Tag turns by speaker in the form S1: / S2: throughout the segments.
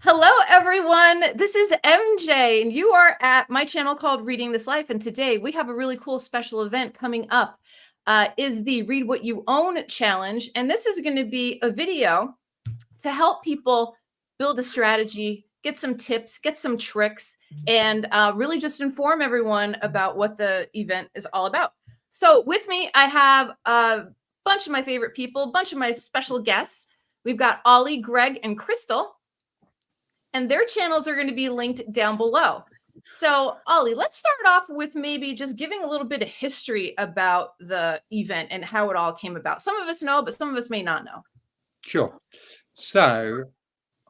S1: Hello, everyone. This is MJ, and you are at my channel called Reading This Life. And today we have a really cool special event coming up. Is the Read What You Own challenge. And this is going to be a video to help people build a strategy, get some tips, get some tricks, and really just inform everyone about what the event is all about. So with me, I have a bunch of my favorite people, a bunch of my special guests. We've got Ollie, Greg, and Crystal. And their channels are going to be linked down below. So, Ollie, let's start off with maybe just giving a little bit of history about the event and how it all came about. Some of us know, but some of us may not know.
S2: Sure. So,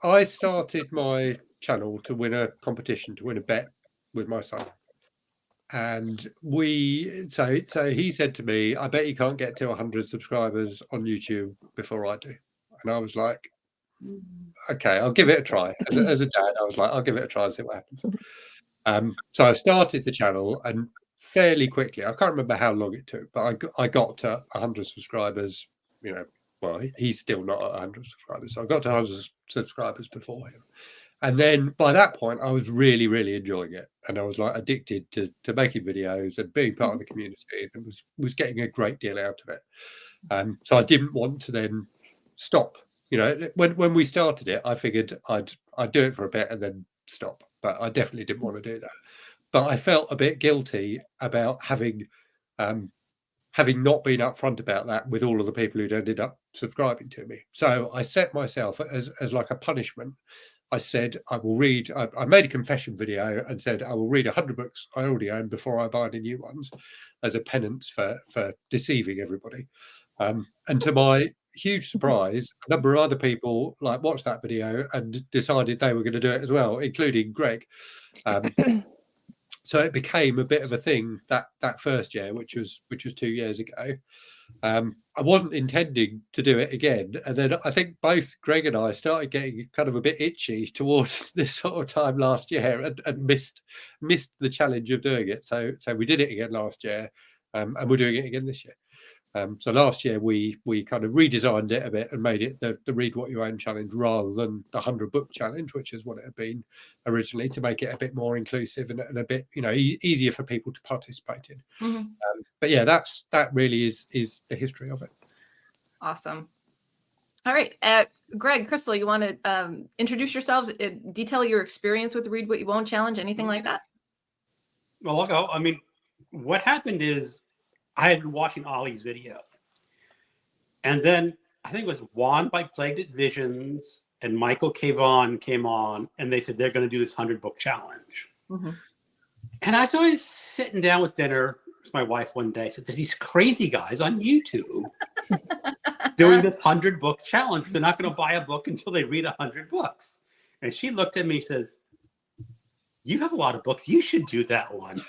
S2: I started my channel to win a competition, to win a bet with my son. And so he said to me, I bet you can't get to 100 subscribers on YouTube before I do. And I was like, okay, I'll give it a try. As a dad, I was like, I'll give it a try and see what happens. So I started the channel, and fairly quickly, I can't remember how long it took, but I got to 100 subscribers. You know, well, he's still not at 100 subscribers, so I got to 100 subscribers before him. And then by that point, I was really, really enjoying it, and I was like addicted to making videos and being part of the community, and was getting a great deal out of it. So I didn't want to then stop. You know, when we started it, I figured I'd do it for a bit and then stop, but I definitely didn't want to do that. But I felt a bit guilty about having not been upfront about that with all of the people who'd ended up subscribing to me. So I set myself as like a punishment. I said I will read. I made a confession video and said I will read 100 books I already own before I buy any new ones, as a penance for deceiving everybody. And to my huge surprise, a number of other people like watched that video and decided they were going to do it as well, including Greg. So it became a bit of a thing that first year, which was 2 years ago. I wasn't intending to do it again, and then I think both Greg and I started getting kind of a bit itchy towards this sort of time last year, and missed the challenge of doing it. So we did it again last year, and we're doing it again this year. So last year we kind of redesigned it a bit and made it the Read What You Own challenge rather than the 100 book challenge, which is what it had been originally, to make it a bit more inclusive and a bit, you know, easier for people to participate in. But yeah, that really is the history of it.
S1: Awesome. All right, Greg, Crystal, you want to introduce yourselves, detail your experience with the Read What You Own challenge, anything like that?
S3: Well, I'll go. I mean, what happened is, I had been watching Ollie's video, and then I think it was Juan by Plagued at Visions and Michael K. Vaughan came on, and they said they're going to do this 100 book challenge. And I was always sitting down with dinner with my wife one day. I said, there's these crazy guys on YouTube doing this 100 book challenge. They're not going to buy a book until they read 100 books. And she looked at me and says, you have a lot of books. You should do that one.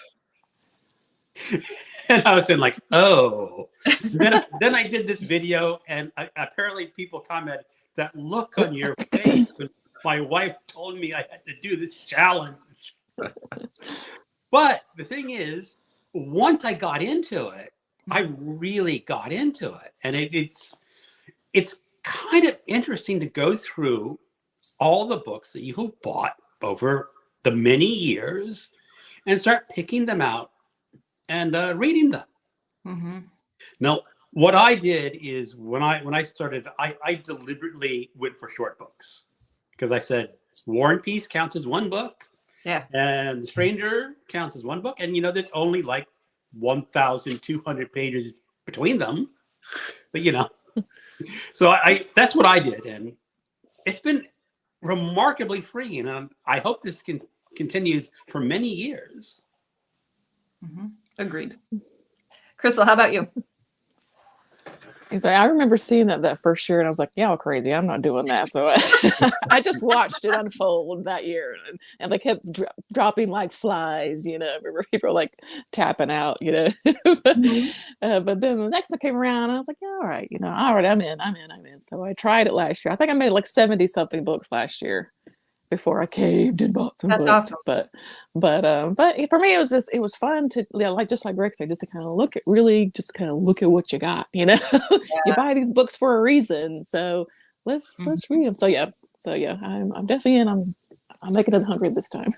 S3: And I was in like, oh. Then I did this video, and apparently people comment, that look on your face when my wife told me I had to do this challenge. But the thing is, once I got into it, I really got into it. And it's kind of interesting to go through all the books that you have bought over the many years and start picking them out and reading them. Now, what I did is when I started, I deliberately went for short books, because I said War and Peace counts as one book, and The Stranger counts as one book, and you know there's only like 1,200 pages between them, but you know, so that's what I did, and it's been remarkably freeing, and I hope this continues for many years.
S1: Agreed. Crystal, how about you?
S4: He's like, I remember seeing that first year, and I was like, "Y'all crazy! I'm not doing that." So I just watched it unfold that year, and they kept dropping like flies. You know, I remember people like tapping out. You know, but then the next one came around, and I was like, "Yeah, all right, you know, all right, I'm in." So I tried it last year. I think I made like 70 something books last year before I caved and bought some
S1: That's
S4: books.
S1: awesome.
S4: But for me, it was fun to, you know, like Greg said, just to kind of look at what you got, you know. You buy these books for a reason, so let's read them. So yeah, So yeah, I'm definitely in. I'm making it 100 this time.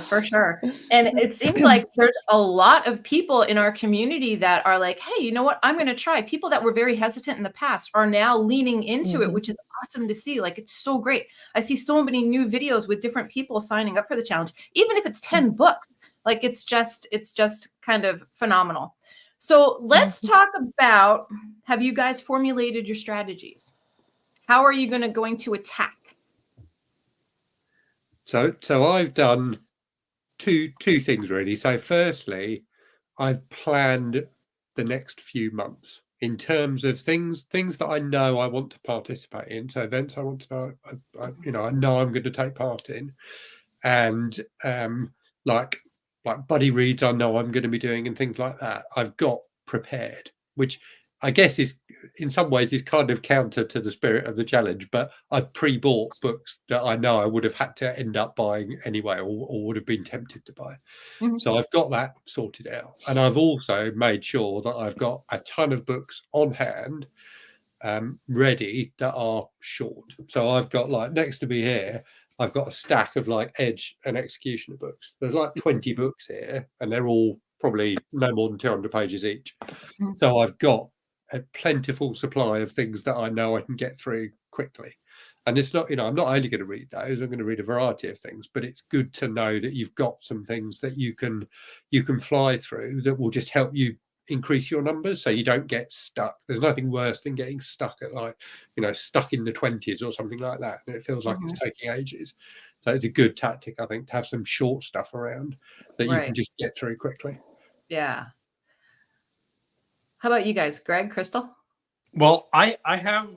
S1: For sure. And it seems like there's a lot of people in our community that are like, hey, you know what? I'm going to try. People that were very hesitant in the past are now leaning into it, which is awesome to see. Like, it's so great. I see so many new videos with different people signing up for the challenge, even if it's 10 books. Like, it's just kind of phenomenal. So let's talk about, have you guys formulated your strategies? How are you going to attack?
S2: So I've done two things really. So firstly, I've planned the next few months in terms of things that I know I want to participate in. So events I want to know, I know I'm going to take part in, and like buddy reads I know I'm going to be doing and things like that. I've got prepared, which I guess is in some ways is kind of counter to the spirit of the challenge, but I've pre-bought books that I know I would have had to end up buying anyway, or would have been tempted to buy. So I've got that sorted out. And I've also made sure that I've got a ton of books on hand ready that are short. So I've got, like, next to me here, I've got a stack of like Edge and Executioner books. There's like 20 books here, and they're all probably no more than 200 pages each. So I've got a plentiful supply of things that I know I can get through quickly. And it's not, I'm not only going to read those, I'm going to read a variety of things, but it's good to know that you've got some things that you can fly through that will just help you increase your numbers so you don't get stuck. There's nothing worse than getting stuck at, like, stuck in the 20s or something like that, and it feels like it's taking ages. So it's a good tactic, I think, to have some short stuff around that you can just get through quickly.
S1: Yeah. How about you guys, Greg, Crystal?
S3: Well, I have,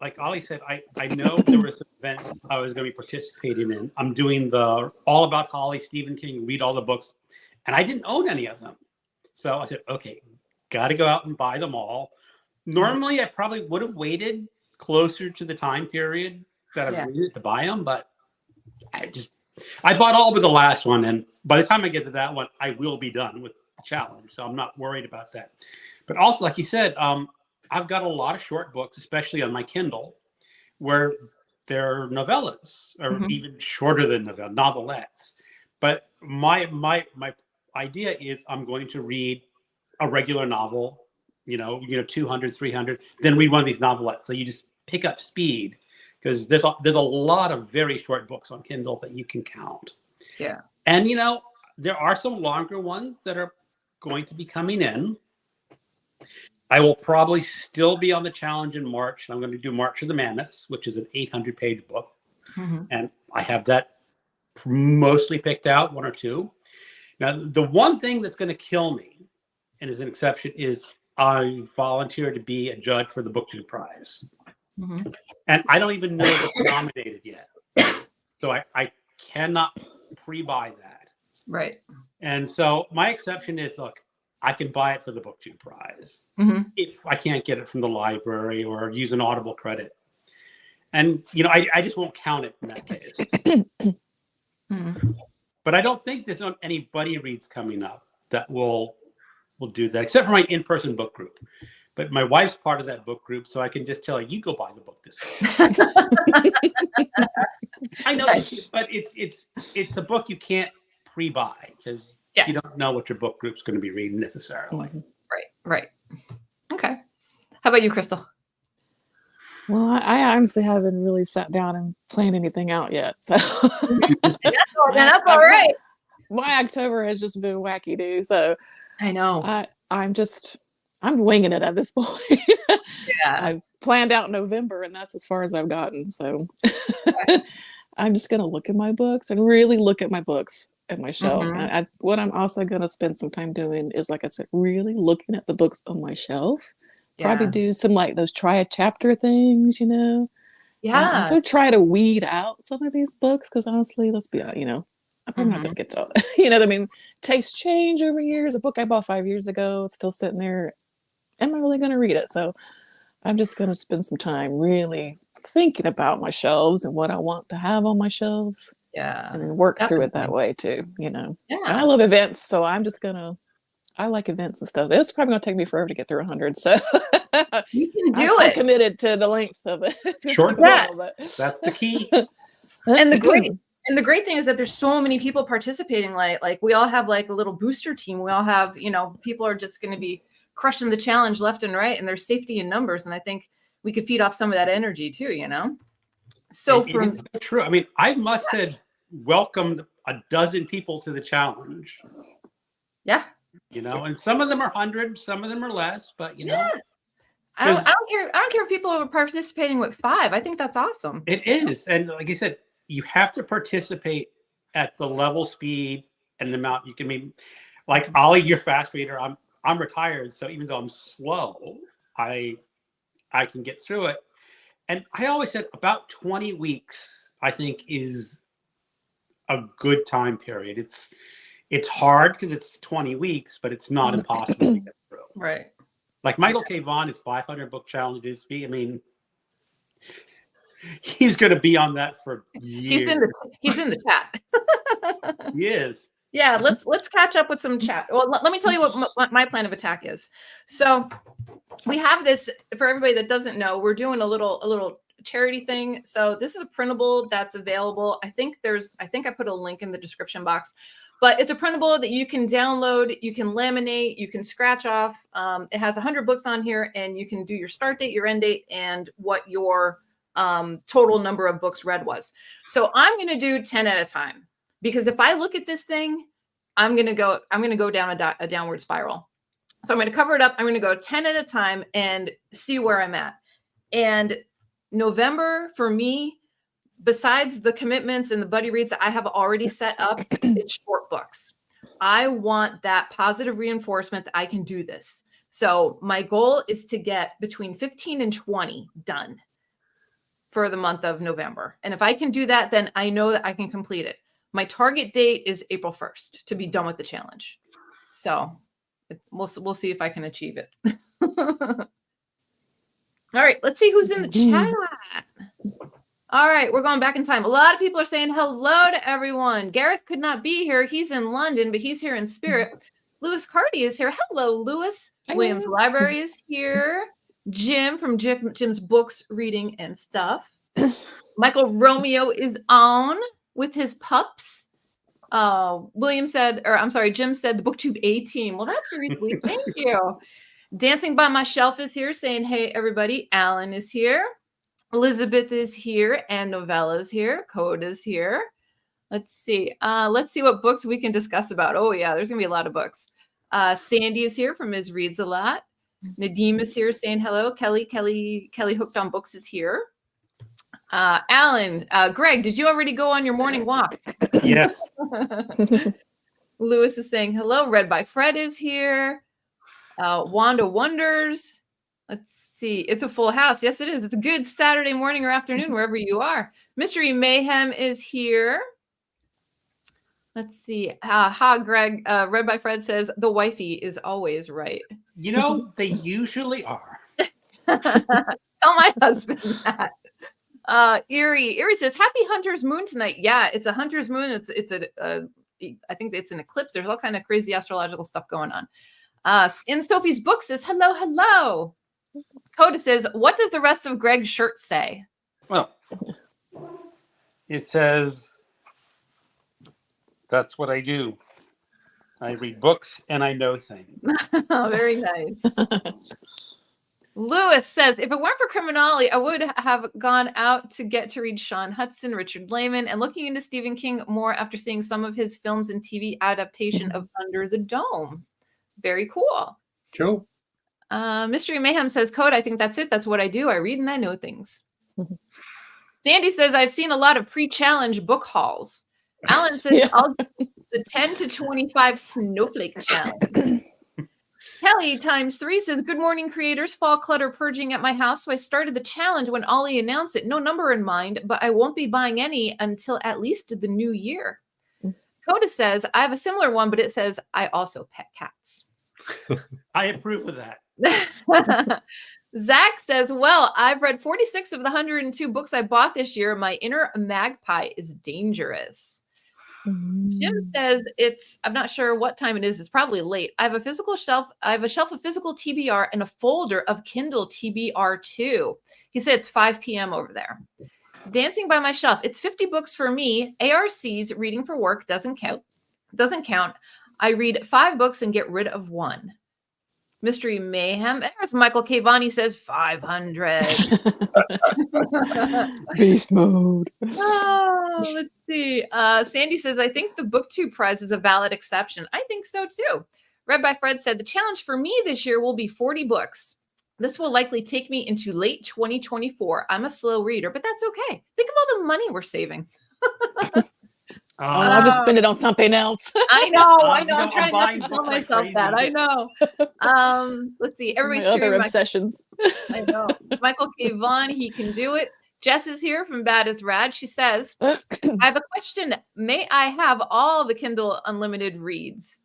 S3: like Ollie said, I know there were some events I was going to be participating in. I'm doing the All About Holly, Stephen King, read all the books, and I didn't own any of them. So I said, okay, got to go out and buy them all. Normally, I probably would have closer to the time period that I've waited to buy them, but I bought all but the last one, and by the time I get to that one, I will be done with the challenge, so I'm not worried about that. But also, like you said, I've got a lot of short books, especially on my Kindle, where they're novellas, or even shorter than novelettes. But my idea is I'm going to read a regular novel, 200, 300, then read one of these novelettes. So you just pick up speed, because there's a lot of very short books on Kindle that you can count.
S1: Yeah.
S3: And, there are some longer ones that are going to be coming in. I will probably still be on the challenge in March. I'm going to do March of the Mammoths, which is an 800-page book. And I have that mostly picked out, one or two. Now, the one thing that's going to kill me, and is an exception, is I volunteered to be a judge for the BookTube prize. And I don't even know if it's nominated yet. So I cannot pre-buy that.
S1: Right.
S3: And so my exception is, look, I can buy it for the BookTube prize if I can't get it from the library or use an Audible credit. And, I just won't count it in that case. But I don't think there's any buddy reads coming up that will do that, except for my in-person book group. But my wife's part of that book group, so I can just tell her, you go buy the book this week. I know, but it's a book you can't pre-buy, because you don't know what your book group's going to be reading necessarily.
S1: Right. Okay. How about you, Crystal?
S4: Well, I honestly haven't really sat down and planned anything out yet. So
S1: that's all right.
S4: My October has just been wacky, dude. So
S1: I know.
S4: I'm winging it at this point.
S1: Yeah.
S4: I've planned out November, and that's as far as I've gotten. So I'm just going to look at my books and really look at my books at my shelf. And what I'm also going to spend some time doing is, like I said, really looking at the books on my shelf. Probably do some, like, those try a chapter things,
S1: Yeah.
S4: So try to weed out some of these books, because honestly, let's be honest, I'm probably not going to get to all that. You know what I mean? Tastes change over years. A book I bought 5 years ago, it's still sitting there. Am I really going to read it? So I'm just going to spend some time really thinking about my shelves and what I want to have on my shelves.
S1: Yeah.
S4: And then work through it that way too, Yeah. And I love events, so I'm just going to I like events and stuff. It's probably going to take me forever to get through 100. So
S1: You can do
S4: I'm
S1: it.
S4: committed to the length of it.
S3: Short
S1: Yeah.
S3: That's the key.
S1: And the great thing is that there's so many people participating. Like we all have like a little booster team. We all have, people are just going to be crushing the challenge left and right, and there's safety in numbers. And I think we could feed off some of that energy too, So
S3: It's so true. I mean, I must have welcomed a dozen people to the challenge.
S1: Yeah.
S3: And some of them are 100, some of them are less, but
S1: Yeah. I don't care if people are participating with 5. I think that's awesome.
S3: It is. And like I said, you have to participate at the level, speed, and the amount you can be. Like Ollie, you're fast reader. I'm retired, so even though I'm slow, I can get through it. And I always said about 20 weeks, I think, is a good time period. It's hard because it's 20 weeks, but it's not impossible to get through.
S1: Right.
S3: Like Michael K. Vaughan is 500 book challenges. I mean, he's going to be on that for years.
S1: He's in the chat.
S3: He is.
S1: Yeah, let's catch up with some chat. Well, let me tell you what my plan of attack is. So we have this, for everybody that doesn't know, we're doing a little charity thing. So this is a printable that's available. I think I put a link in the description box, but it's a printable that you can download, you can laminate, you can scratch off. It has 100 books on here, and you can do your start date, your end date, and what your total number of books read was. So I'm going to do 10 at a time, because if I look at this thing, I'm going to go down a downward spiral. So I'm going to cover it up. I'm going to go 10 at a time and see where I'm at. And November for me, besides the commitments and the buddy reads that I have already set up, it's short books. I want that positive reinforcement that I can do this. So my goal is to get between 15 and 20 done for the month of November. And if I can do that, then I know that I can complete it. My target date is April 1st to be done with the challenge. So we'll see if I can achieve it. All right, let's see who's in the chat. All right, we're going back in time. A lot of people are saying hello to everyone. Gareth could not be here. He's in London, but he's here in spirit. Lewis Carty is here. Hello, Lewis.
S4: Hello.
S1: Williams Library is here. Jim from Jim's Books, Reading, and Stuff. Michael Romeo is on with his pups. Jim said the BookTube A team. Well, that's very sweet. Thank you. Dancing by My Shelf is here saying, hey, everybody. Alan is here. Elizabeth is here, and Novella's here. Code is here. Let's see. Let's see what books we can discuss about. Oh, yeah, there's going to be a lot of books. Sandy is here from Ms. Reads a Lot. Nadeem is here saying hello. Kelly Hooked on Books is here. Alan, Greg, did you already go on your morning walk?
S3: Yes.
S1: Lewis is saying hello. Read by Fred is here. Wanda Wonders. Let's see. It's a full house. Yes, it is. It's a good Saturday morning or afternoon, wherever you are. Mystery Mayhem is here. Let's see. Greg. Read by Fred says, the wifey is always right.
S3: They usually are.
S1: Tell my husband that. Erie says, happy Hunter's Moon tonight. Yeah, it's a Hunter's Moon. I think it's an eclipse. There's all kind of crazy astrological stuff going on. In Sophie's Book says, hello. Coda says, what does the rest of Greg's shirt say?
S3: Well, it says, that's what I do. I read books and I know things.
S1: Very nice. Lewis says, if it weren't for Criminale, I would have gone out to get to read Sean Hudson, Richard Blayman, and looking into Stephen King more after seeing some of his films and TV adaptation of Under the Dome. Very cool.
S2: Cool.
S1: Mystery Mayhem says, Code, I think that's it. That's what I do. I read and I know things. Sandy says, I've seen a lot of pre-challenge book hauls. Alan says, yeah. I'll do the 10 to 25 snowflake challenge. Kelly ×3 says, good morning, creators. Fall clutter purging at my house. So I started the challenge when Ollie announced it. No number in mind, but I won't be buying any until at least the new year. Coda says, I have a similar one, but it says, I also pet cats.
S3: I approve of that.
S1: Zach says, well, I've read 46 of the 102 books I bought this year. My inner magpie is dangerous. Jim says I'm not sure what time it is. It's probably late. I have a shelf of physical TBR and a folder of Kindle TBR too. He said it's 5 p.m. over there. Dancing by my shelf. It's 50 books for me. ARCs, reading for work, doesn't count. I read 5 books and get rid of 1. Mystery Mayhem. There's Michael Cavani says 500.
S4: Beast mode.
S1: Oh, let's see. Sandy says, I think the BookTube prize is a valid exception. I think so too. Read by Fred said, the challenge for me this year will be 40 books. This will likely take me into late 2024. I'm a slow reader, but that's okay. Think of all the money we're saving.
S4: I'll just spend it on something else.
S1: I know. I'm
S3: I'm
S1: trying not to tell
S3: books like
S1: myself
S3: crazy.
S1: that. I know. Let's see. Everybody's
S4: My other
S1: cheering.
S4: obsessions.
S1: I know. Michael K. Vaughn, he can do it. Jess is here from Bad as Rad. She says, I have a question. May I have all the Kindle Unlimited reads?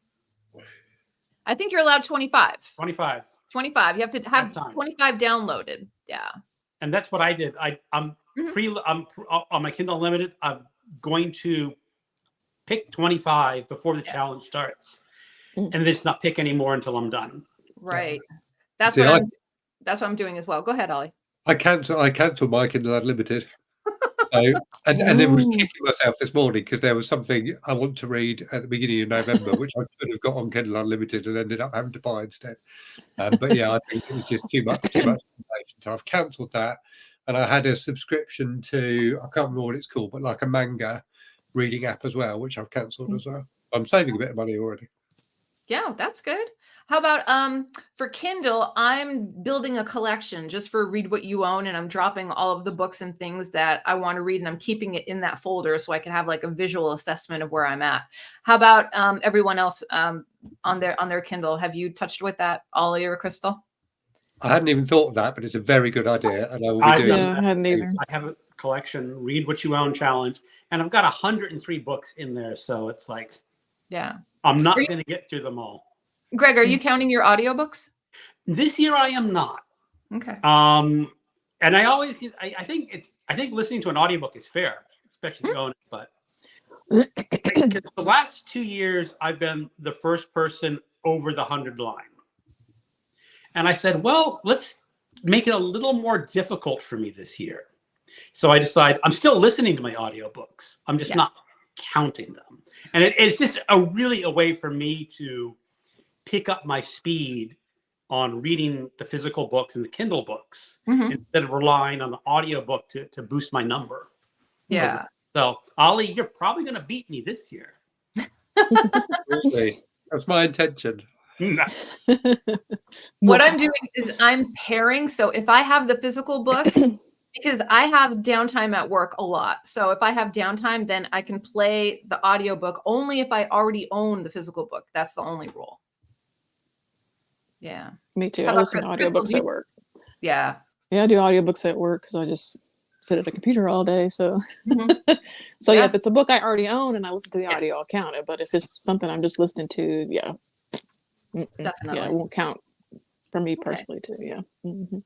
S1: I think you're allowed 25.
S3: 25.
S1: 25. You have to have
S3: Time.
S1: 25 downloaded. Yeah.
S3: And that's what I did. I'm on my Kindle Unlimited. I'm going to pick 25 before the challenge starts, and then just not pick anymore until I'm done.
S1: Right. That's
S2: See,
S1: what I'm doing as well. Go ahead, Ollie.
S2: I cancelled my Kindle Unlimited. So, and then was kicking myself this morning because there was something I want to read at the beginning of November, which I could have got on Kindle Unlimited and ended up having to buy instead. But yeah, I think it was just too much information. So I've cancelled that, and I had a subscription to, I can't remember what it's called, but like a manga reading app as well, which I've cancelled as well. I'm saving a bit of money already.
S1: Yeah, that's good. How about for Kindle, I'm building a collection just for Read What You Own, and I'm dropping all of the books and things that I want to read, and I'm keeping it in that folder so I can have like a visual assessment of where I'm at. How about everyone else on their Kindle? Have you touched with that, Ollie or Crystal?
S2: I hadn't even thought of that, but it's a very good idea, and I will be doing
S4: Yeah, I hadn't either.
S3: I have a collection, Read What You Own Challenge, and I've got 103 books in there, so it's like,
S1: Yeah.
S3: I'm not going to get through them all.
S1: Greg, are you counting your audiobooks?
S3: This year I am not.
S1: Okay.
S3: And I think listening to an audiobook is fair, especially if you own it, but because the last 2 years I've been the first person over the 100 line. And I said, well, let's make it a little more difficult for me this year. So I decide I'm still listening to my audiobooks. I'm just not counting them. And it's just a way for me to pick up my speed on reading the physical books and the Kindle books instead of relying on the audiobook to boost my number.
S1: Yeah.
S3: So, Ollie, you're probably going to beat me this year.
S2: That's my intention.
S1: What I'm doing is I'm pairing. So if I have the physical book, because I have downtime at work a lot. So if I have downtime, then I can play the audiobook only if I already own the physical book. That's the only rule. Yeah.
S4: Me too.
S1: How
S4: I
S1: about
S4: listen to
S1: Crystal?
S4: audiobooks at work.
S1: Yeah.
S4: Yeah, I do audiobooks at work because I just sit at a computer all day. So,
S1: Mm-hmm.
S4: if it's a book I already own and I listen to the audio, I'll count it. But if it's something I'm just listening to,
S1: Definitely.
S4: it won't count for me personally too. Yeah. Mm-hmm.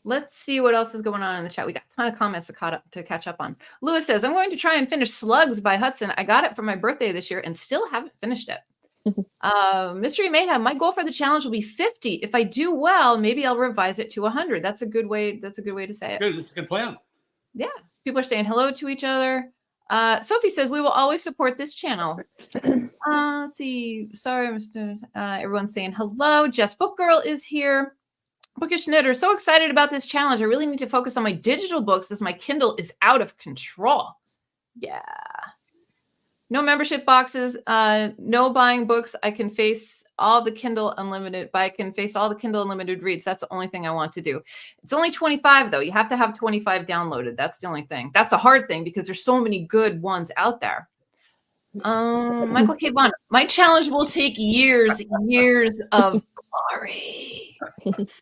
S1: Let's see what else is going on in the chat. We got a ton of comments to catch up on. Lewis says, I'm going to try and finish Slugs by Hudson. I got it for my birthday this year and still haven't finished it. Mystery Mayhem, my goal for the challenge will be 50. If I do well, maybe I'll revise it to 100. That's a good way to say it.
S3: Good. It's a good plan.
S1: Yeah. People are saying hello to each other. Sophie says, we will always support this channel. Let's see. Sorry, Mr. Everyone's saying hello. Jess Book Girl is here. Bookish Knitter, so excited about this challenge. I really need to focus on my digital books as my Kindle is out of control. Yeah. No membership boxes, no buying books. I can face all the Kindle Unlimited, but I can face all the Kindle Unlimited reads. That's the only thing I want to do. It's only 25 though. You have to have 25 downloaded. That's the only thing. That's the hard thing because there's so many good ones out there. Michael K. Bond, my challenge will take years of glory.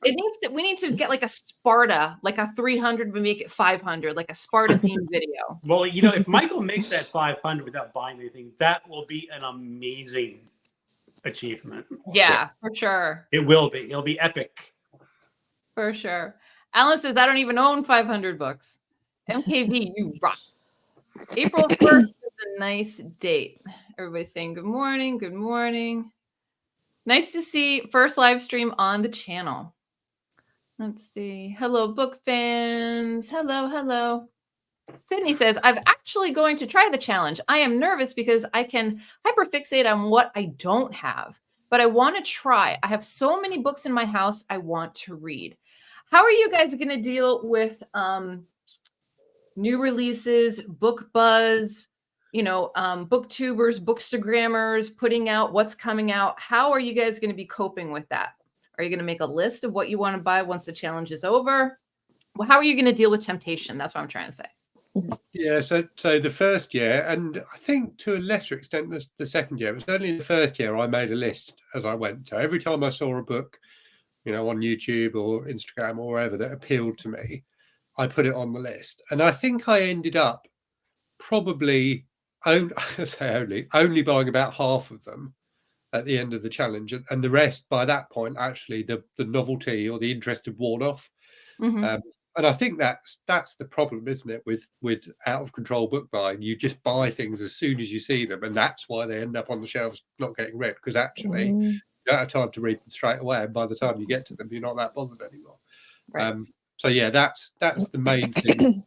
S1: We need to get like a Sparta, like a 300, but make it 500, like a Sparta themed video.
S3: Well, if Michael makes that 500 without buying anything, that will be an amazing achievement.
S1: Yeah, for sure.
S3: It will be. It'll be epic.
S1: For sure. Alan says, I don't even own 500 books. MKV, you rock. April 1st, a nice date? Everybody's saying good morning. Good morning. Nice to see first live stream on the channel. Let's see. Hello, book fans. Hello, hello. Sydney says, I'm actually going to try the challenge. I am nervous because I can hyperfixate on what I don't have, but I want to try. I have so many books in my house I want to read. How are you guys going to deal with new releases, book buzz, booktubers, bookstagrammers putting out what's coming out? How are you guys going to be coping with that? Are you going to make a list of what you want to buy once the challenge is over? Well, how are you going to deal with temptation? That's what I'm trying to say.
S2: Yeah, so the first year, and I think to a lesser extent the second year, but certainly the first year I made a list as I went. So every time I saw a book, on YouTube or Instagram or wherever that appealed to me, I put it on the list. And I think I ended up probably only buying about half of them at the end of the challenge, and the rest by that point, actually the novelty or the interest had worn off. And I think that's the problem, isn't it, with out of control book buying? You just buy things as soon as you see them, and that's why they end up on the shelves not getting read, because actually you don't have time to read them straight away, and by the time you get to them, you're not that bothered anymore.
S1: Right.
S2: So yeah, that's the main thing,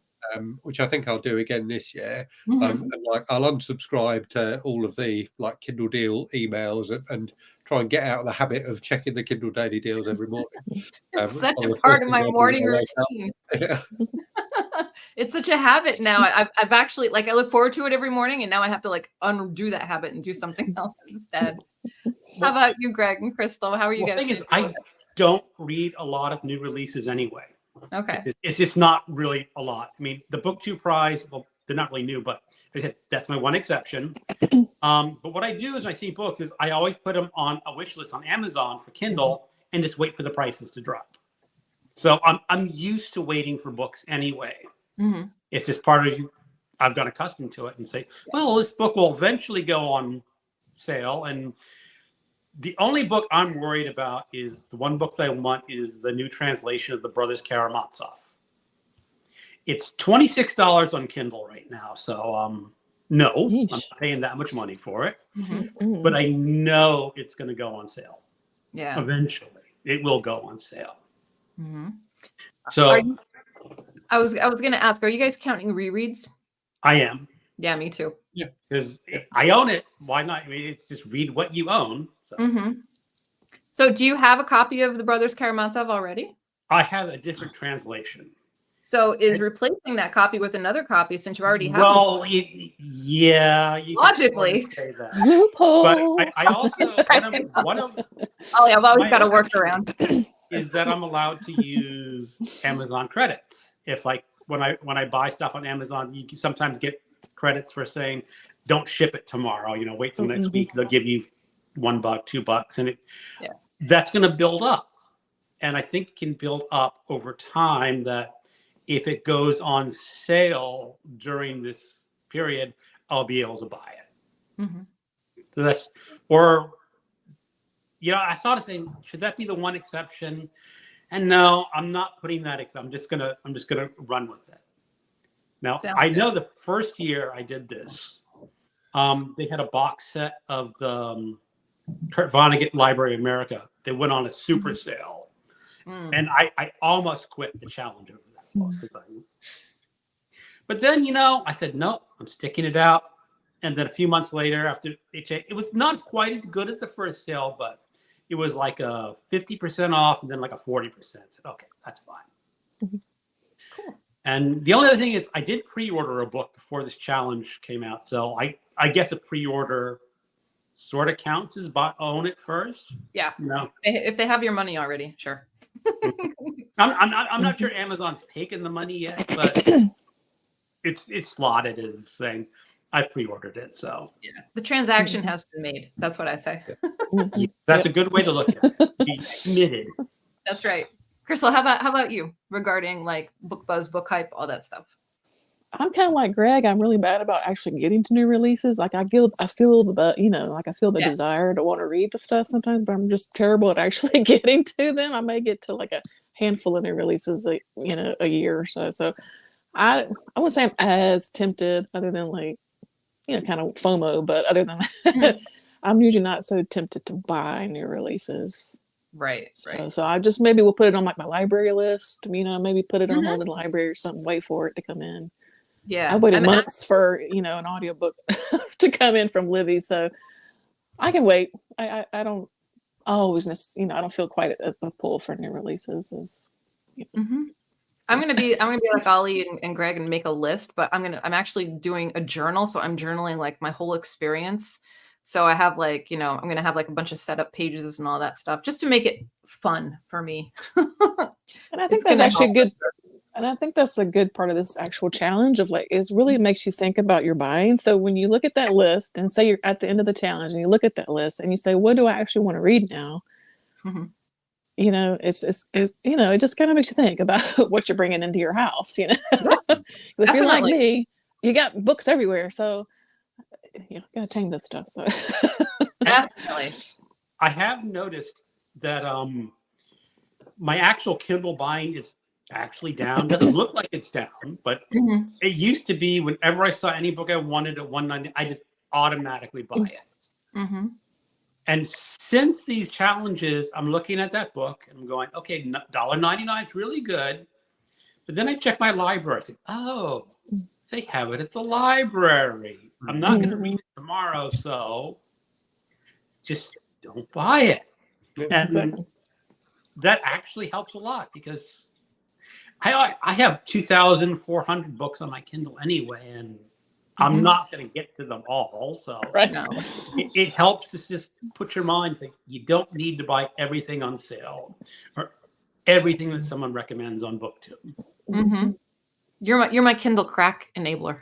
S2: which I think I'll do again this year. And I'll unsubscribe to all of the Kindle deal emails and try and get out of the habit of checking the Kindle daily deals every morning.
S1: It's such a part of my morning routine.
S2: Yeah.
S1: It's such a habit now. I've actually I look forward to it every morning, and now I have to undo that habit and do something else instead. How about you, Greg and Crystal? How are you guys?
S3: The thing is, I don't read a lot of new releases anyway.
S1: Okay.
S3: It's just not really a lot. I mean, the BookTube prize, well, they're not really new, but that's my one exception. But what I do is I see books is I always put them on a wish list on Amazon for Kindle and just wait for the prices to drop. So I'm used to waiting for books anyway. It's just part of I've got accustomed to it and say, well, this book will eventually go on sale. And the only book I'm worried about is the one book that I want is the new translation of the Brothers Karamazov. It's $26 on Kindle right now. So no, I'm not paying that much money for it. But I know it's going to go on sale.
S1: Yeah.
S3: Eventually, it will go on sale. So
S1: I was going to ask, are you guys counting rereads?
S3: I am.
S1: Yeah, me too.
S3: Yeah, because I own it. Why not? I mean, it's just read what you own. So.
S1: So do you have a copy of the Brothers Karamazov already?
S3: I have a different translation.
S1: So is replacing that copy with another copy, since you already have?
S3: Well, yeah, you
S1: logically
S3: can say that.
S4: Loophole.
S3: But I also one of
S1: I've always got to work around.
S3: Is that I'm allowed to use Amazon credits. If when I buy stuff on Amazon, you can sometimes get credits for saying, "Don't ship it tomorrow." Wait till next week. They'll give you $1, $2, and that's going to build up. And I think it can build up over time. That if it goes on sale during this period, I'll be able to buy it. So that's I thought of saying, should that be the one exception? And no, I'm not putting that exception. I'm just gonna run with it. Now, I know the first year I did this, they had a box set of the Kurt Vonnegut Library of America. They went on a super sale, and I almost quit the challenge over that book. But then, I said, nope, I'm sticking it out. And then a few months later, after it was not quite as good as the first sale, but it was like a 50% off and then like a 40%. I said, okay, that's fine.
S1: Cool.
S3: And the only other thing is I did pre-order a book before this challenge came out. So I guess a pre-order sort of counts as own it first.
S1: Yeah. If they have your money already, sure.
S3: I'm not sure Amazon's taken the money yet, but it's slotted as saying I pre-ordered it. So
S1: yeah, the transaction has been made. That's what I say.
S3: That's a good way to look at it. Be committed.
S1: That's right. Crystal, how about you regarding book buzz, book hype, all that stuff?
S4: I'm kind of like Greg. I'm really bad about actually getting to new releases. I feel the desire to want to read the stuff sometimes, but I'm just terrible at actually getting to them. I may get to a handful of new releases, a year or so. So I wouldn't say I'm as tempted, other than kind of FOMO. But other than
S1: Mhm.
S4: that, I'm usually not so tempted to buy new releases.
S1: Right.
S4: So I just maybe will put it on like my library list. Maybe put it on
S1: Mhm.
S4: hold in the library or something. Wait for it to come in.
S1: Yeah.
S4: I waited
S1: I'm
S4: months for an audiobook to come in from Libby, so I can wait. I don't always I don't feel quite a pull for new releases as
S1: Mhm. I'm gonna be like Ollie and Greg and make a list, but I'm actually doing a journal, so I'm journaling like my whole experience. So I have like, I'm gonna have like a bunch of setup pages and all that stuff just to make it fun for me.
S4: And I think
S1: It's
S4: that's
S1: gonna
S4: actually
S1: help.
S4: good. And I think that's a good part of this actual challenge of like, it really makes you think about your buying. So when you look at that list and say you're at the end of the challenge and you look at that list and you say, what do I actually want to read now?
S1: Mhm.
S4: It just kind of makes you think about what you're bringing into your house,
S1: Yeah,
S4: If you're like
S1: definitely.
S4: me, you got books everywhere. So, gotta tame that stuff. So,
S1: Definitely.
S3: I have noticed that my actual Kindle buying is actually down. Doesn't look like it's down, but
S1: Mhm.
S3: it used to be whenever I saw any book I wanted at $1.90, I just automatically buy it.
S1: Mhm.
S3: And since these challenges, I'm looking at that book and I'm going, okay, $1.99 is really good. But then I check my library. I think, oh, they have it at the library. I'm not going to read it tomorrow, so just don't buy it.
S2: Yeah.
S3: And
S4: exactly.
S3: that actually helps a lot because I have 2,400 books on my Kindle anyway, and I'm
S1: Mhm.
S3: not going to get to them all. So
S4: Right.
S1: No.
S3: it helps to just put your mind, think you don't need to buy everything on sale or everything that someone recommends on BookTube.
S1: Mhm. You're my Kindle crack enabler.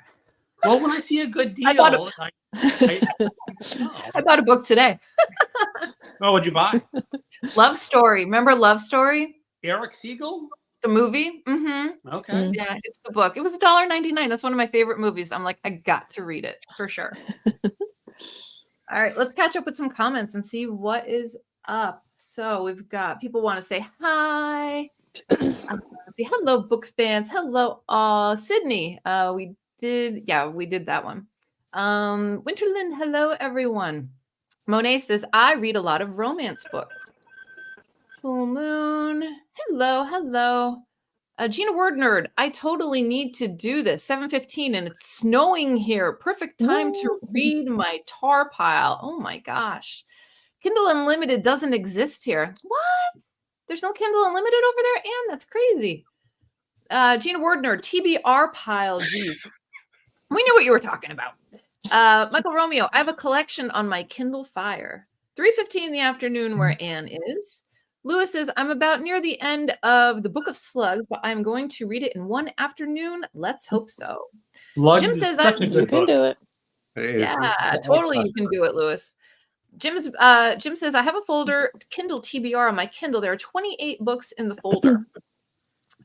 S3: Well, when I see a good
S1: I bought
S3: deal,
S1: I bought a book today.
S3: oh, what'd you buy?
S1: Love Story. Remember Love Story?
S3: Eric Siegel?
S1: The movie? Mm-hmm.
S3: Okay.
S1: Yeah, it's the book. It was $1.99. That's one of my favorite movies. I'm like, I got to read it for sure. All right, let's catch up with some comments and see what is up. So we've got people want to say hi. See, hello, book fans. Hello, Sydney. We did that one. Winterland, hello, everyone. Monet says, I read a lot of romance books. Full Moon, hello. Gina Word Nerd, I totally need to do this. 7:15 and it's snowing here. Perfect time to read my tar pile. Oh my gosh. Kindle Unlimited doesn't exist here. What? There's no Kindle Unlimited over there? Anne, that's crazy. Gina Word Nerd, TBR pile. Geez. We knew what you were talking about. Michael Romeo, I have a collection on my Kindle Fire. 3:15 in the afternoon where Anne is. Lewis says, I'm about near the end of the Book of Slugs, but I'm going to read it in one afternoon. Let's hope so.
S3: Slugs
S1: Jim
S3: is
S1: says,
S3: such a
S4: You
S3: good
S4: can
S3: book.
S4: do it.
S2: It is.
S1: yeah,
S2: It's
S1: totally you
S2: fantastic.
S1: can do it, Lewis. Jim says, I have a folder, Kindle TBR on my Kindle. There are 28 books in the folder.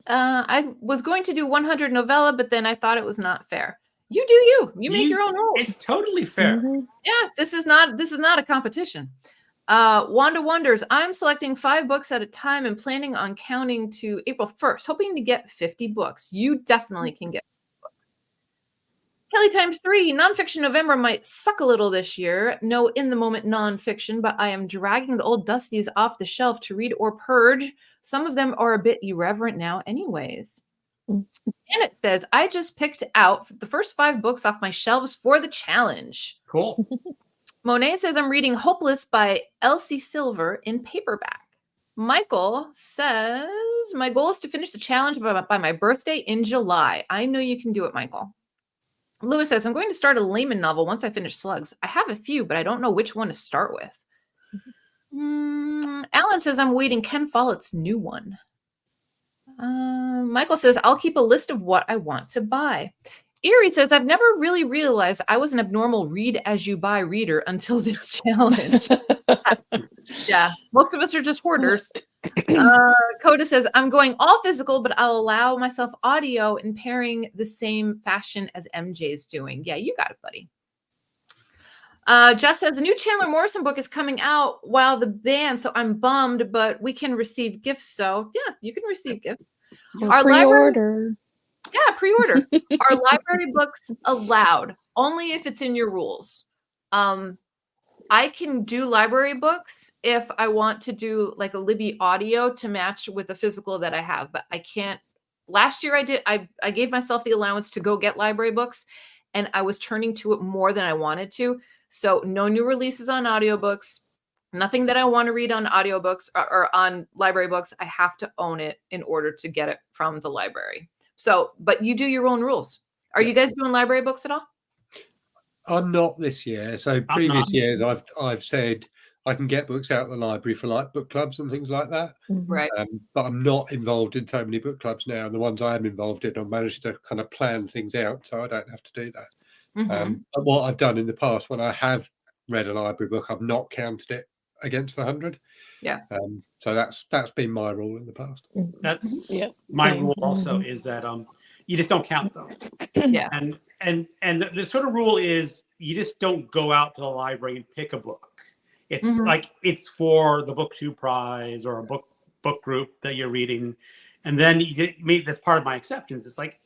S1: I was going to do 100 novella, but then I thought it was not fair. You do you. You make your own rules.
S3: It's totally fair.
S1: Yeah, this is not a competition. Wanda Wonders, I'm selecting 5 books at a time and planning on counting to April 1st, hoping to get 50 books. You definitely can get books. Kelly times 3, nonfiction November might suck a little this year. No in-the-moment nonfiction, but I am dragging the old dusties off the shelf to read or purge. Some of them are a bit irreverent now anyways. And it says, I just picked out the first 5 books off my shelves for the challenge.
S3: Cool.
S1: Monet says, I'm reading Hopeless by Elsie Silver in paperback. Michael says, my goal is to finish the challenge by my birthday in July. I know you can do it, Michael. Lewis says, I'm going to start a Layman novel once I finish Slugs. I have a few, but I don't know which one to start with. Alan says, I'm waiting Ken Follett's new one. Michael says, I'll keep a list of what I want to buy. Erie says, I've never really realized I was an abnormal read as you buy reader until this challenge. Yeah, most of us are just hoarders. Coda says, I'm going all physical, but I'll allow myself audio and pairing the same fashion as MJ's doing. Yeah, you got it, buddy. Jess says, a new Chandler Morrison book is coming out while the ban, so I'm bummed, but we can receive gifts. So yeah, you can receive gifts.
S4: Our pre-order.
S1: Yeah, pre-order. Are library books allowed? only if it's in your rules. I can do library books if I want to do like a Libby audio to match with the physical that I have, but I can't. Last year I gave myself the allowance to go get library books, and I was turning to it more than I wanted to. So no new releases on audiobooks, nothing that I want to read on audiobooks or on library books. I have to own it in order to get it from the library. So, but you do your own rules. Are you guys doing library books at all?
S2: I'm not this year. So previous years, I've said I can get books out of the library for like book clubs and things like that.
S1: Right.
S2: But I'm not involved in so many book clubs now. The ones I am involved in, I've managed to kind of plan things out, so I don't have to do that. But what I've done in the past, when I have read a library book, I've not counted it against the 100.
S1: Yeah.
S2: So that's been my rule in the past.
S3: That's my rule also is that you just don't count them.
S1: Yeah.
S3: And the sort of rule is you just don't go out to the library and pick a book. It's like it's for the BookTube prize or a book group that you're reading, and then that's part of my acceptance. It's like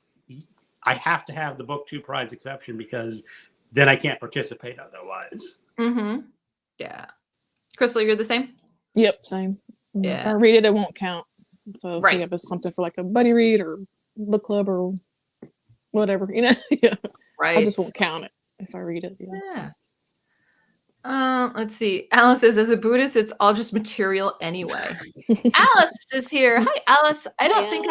S3: I have to have the BookTube prize exception because then I can't participate otherwise.
S1: Yeah. Crystal, you're the same?
S4: Yep, same.
S1: Yeah.
S4: If I read it, it won't count. So
S1: Right.
S4: if it's something for like a buddy read or book club or whatever, yeah.
S1: Right.
S4: I just won't count it if I read it.
S1: Yeah. Let's see. Alice says, as a Buddhist, it's all just material anyway. Alice is here. Hi, Alice. I don't think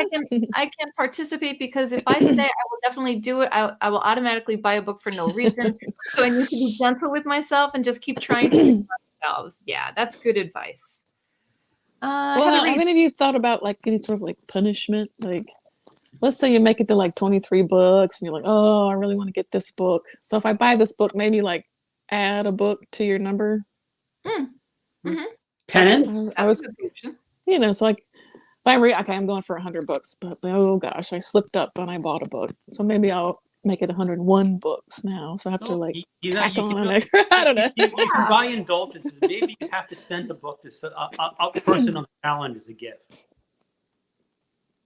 S1: I can participate because if I say I will definitely do it, I will automatically buy a book for no reason. So I need to be gentle with myself and just keep trying to do ourselves. Yeah, that's good advice.
S4: Well, have any of you thought about like any sort of like punishment? Like, let's say you make it to like 23 books and you're like, oh, I really want to get this book. So if I buy this book, maybe like add a book to your number.
S3: Penance?
S4: I was, so like, if I read, okay, I'm going for 100 books, but oh gosh, I slipped up and I bought a book. So maybe I'll make it 100 books now. So I have to like tack on an extra. I don't know.
S3: You can buy indulgences. Maybe you have to send a book to a person on the challenge as a gift.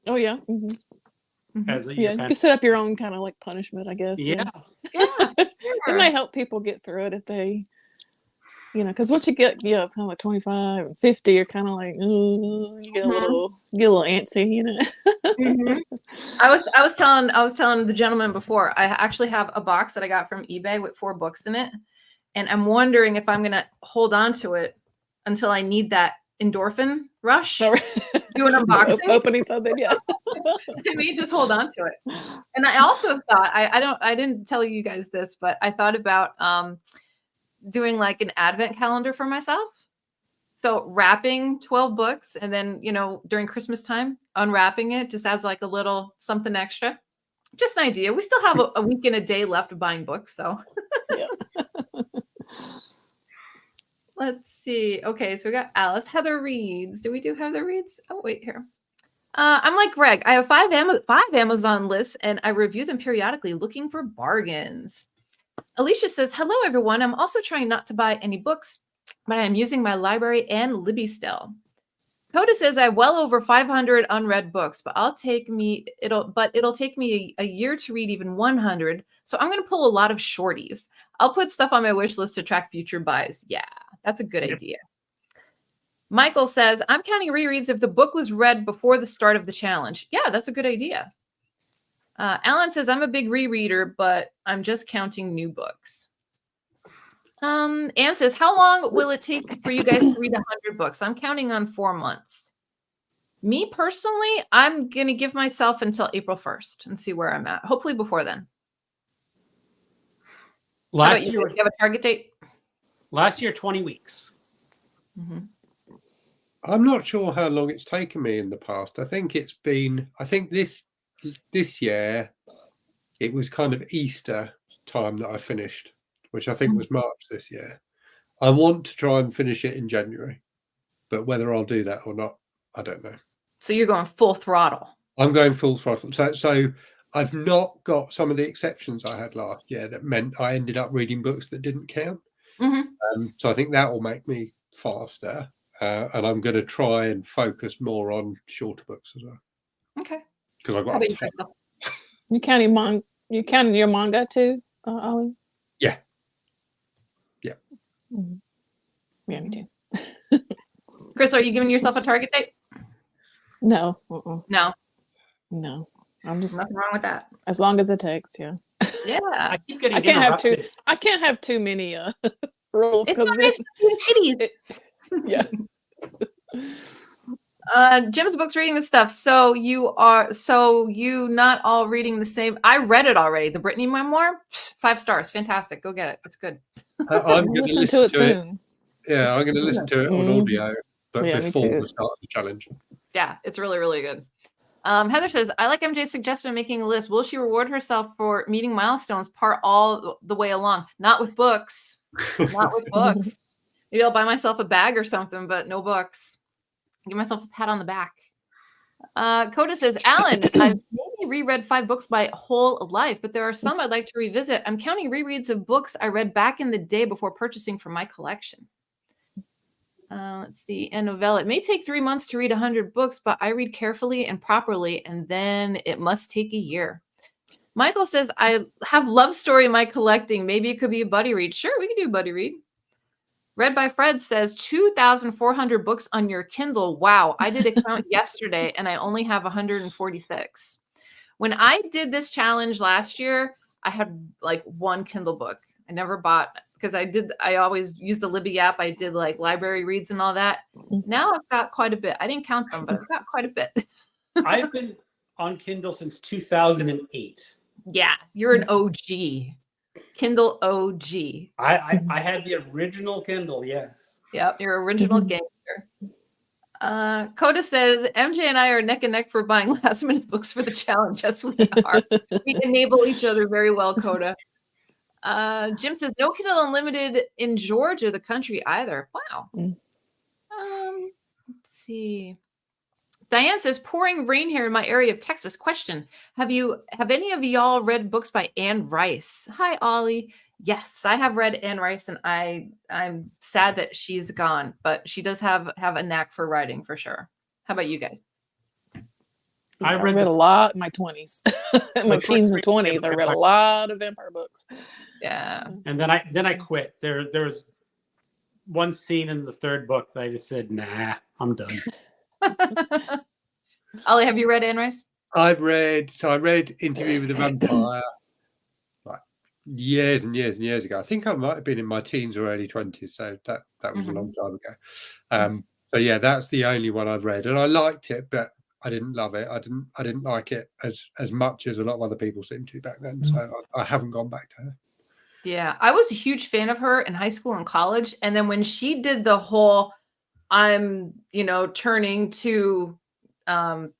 S4: Oh yeah.
S3: As a,
S4: you can set up your own kind of like punishment, I guess.
S3: Yeah.
S4: It might help people get through it if they, because once you get, kind of like 25 and 50, you're kind of like, ooh, you get a little antsy,
S1: I was telling the gentleman before, I actually have a box that I got from eBay with 4 books in it, and I'm wondering if I'm gonna hold on to it until I need that endorphin rush. Do an unboxing,
S4: opening something, yeah.
S1: I may just hold on to it. And I also thought I didn't tell you guys this, but I thought about doing like an advent calendar for myself. So wrapping 12 books and then, during Christmas time, unwrapping it just as like a little something extra. Just an idea. We still have a week and a day left of buying books. So let's see. Okay, so we got Alice. Heather reads. Do we do Heather reads? Oh, wait, here. I'm like Greg. I have 5 Amazon lists, and I review them periodically looking for bargains. Alicia says, hello, everyone. I'm also trying not to buy any books, but I am using my library and Libby still. Coda says, I have well over 500 unread books, but it'll take me a year to read even 100. So I'm going to pull a lot of shorties. I'll put stuff on my wish list to track future buys. Yeah, that's a good idea. Michael says, I'm counting rereads if the book was read before the start of the challenge. Yeah, that's a good idea. Alan says, I'm a big rereader, but I'm just counting new books. Anne says, how long will it take for you guys to read 100 books? I'm counting on 4 months. Me personally, I'm going to give myself until April 1st and see where I'm at. Hopefully before then.
S3: Last year,
S1: you have a target date?
S3: Last year, 20 weeks.
S2: I'm not sure how long it's taken me in the past. I think this year, it was kind of Easter time that I finished, which I think was March this year. I want to try and finish it in January, but whether I'll do that or not, I don't know.
S1: So you're going full throttle.
S2: I'm going full throttle. So I've not got some of the exceptions I had last year that meant I ended up reading books that didn't count. So I think that will make me faster. And I'm going to try and focus more on shorter books as well.
S1: Okay.
S2: Because I've got
S4: You counting your manga too, Ollie? Mhm. Yeah, me too.
S1: Chris, are you giving yourself a target date?
S4: No,
S1: No,
S4: no. I'm just
S1: nothing wrong with that.
S4: as long as it takes. Yeah.
S1: Yeah.
S3: I keep getting
S4: I can't have too.
S3: interrupted.
S4: I can't have too many rules
S1: It's
S4: because
S1: not nice to see the kitties.
S4: yeah.
S1: Jim's book's reading this stuff. So you not all reading the same. I read it already. The Brittany memoir, 5 stars. Fantastic. Go get it. It's good.
S2: I'm
S4: I'll
S2: going to
S4: listen
S2: listen
S4: to it
S2: to it.
S4: soon.
S2: Yeah,
S1: It's
S2: I'm going to listen to it on
S4: Mhm.
S2: audio, but
S4: Yeah, me
S2: before
S4: too.
S2: the start of the challenge.
S1: Yeah, it's really, really good. Heather says, I like MJ's suggestion of making a list. Will she reward herself for meeting milestones part all the way along? Not with books. Not with books. Maybe I'll buy myself a bag or something, but no books. Give myself a pat on the back. Coda says, Alan, I've maybe reread 5 books my whole life, but there are some I'd like to revisit. I'm counting rereads of books I read back in the day before purchasing for my collection. Let's see. And novella. It may take 3 months to read 100 books, but I read carefully and properly, and then it must take a year. Michael says, I have love story in my collecting. Maybe it could be a buddy read. Sure, we can do a buddy read. Read by Fred says 2,400 books on your Kindle. Wow. I did a count yesterday and I only have 146. When I did this challenge last year, I had like 1 Kindle book. I never bought because I always use the Libby app. I did like library reads and all that. Now I've got quite a bit. I didn't count them, but I've got quite a bit.
S3: I've been on Kindle since 2008.
S1: Yeah, you're an OG. Kindle OG.
S3: I had the original Kindle, yes.
S1: Yep, your original gangster. Coda says, MJ and I are neck and neck for buying last minute books for the challenge. Yes, we are. We enable each other very well, Coda. Jim says, no Kindle Unlimited in Georgia, the country either. Wow. Let's see. Diane says, pouring rain here in my area of Texas. Question. Have any of y'all read books by Anne Rice? Hi, Ollie. Yes, I have read Anne Rice, and I'm sad that she's gone, but she does have a knack for writing for sure. How about you guys?
S3: I read
S4: a lot in my 20s. In my teens and 20s, I read a lot of vampire books.
S1: Yeah.
S3: And then I quit. There's one scene in the 3rd book that I just said, nah, I'm done.
S1: Ollie, have you read Anne Rice?
S2: I read Interview with the Vampire like years and years and years ago. I think I might have been in my teens or early 20s, so that was a long time ago. So yeah, that's the only one I've read, and I liked it, but I didn't love it. I didn't like it as much as a lot of other people seemed to back then. So I haven't gone back to her.
S1: Yeah, I was a huge fan of her in high school and college, and then when she did the whole I'm turning to I'm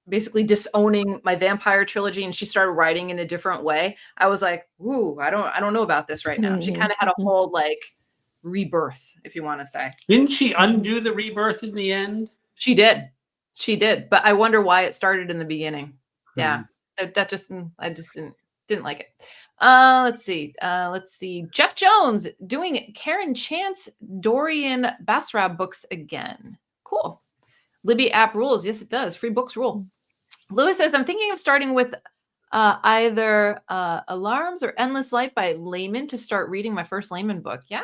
S1: basically disowning my vampire trilogy, and she started writing in a different way. I was like, ooh, I don't know about this right now. She kind of had a whole like rebirth, if you want to say.
S3: Didn't she undo the rebirth in the end?
S1: She did, but I wonder why it started in the beginning. Yeah, that just I just didn't like it. Let's see. Jeff Jones doing Karen Chance Dorian Basrab books again. Cool. Libby app rules. Yes, it does. Free books rule. Lewis says, I'm thinking of starting with either Alarms or Endless Light by Layman to start reading my first Layman book. Yeah.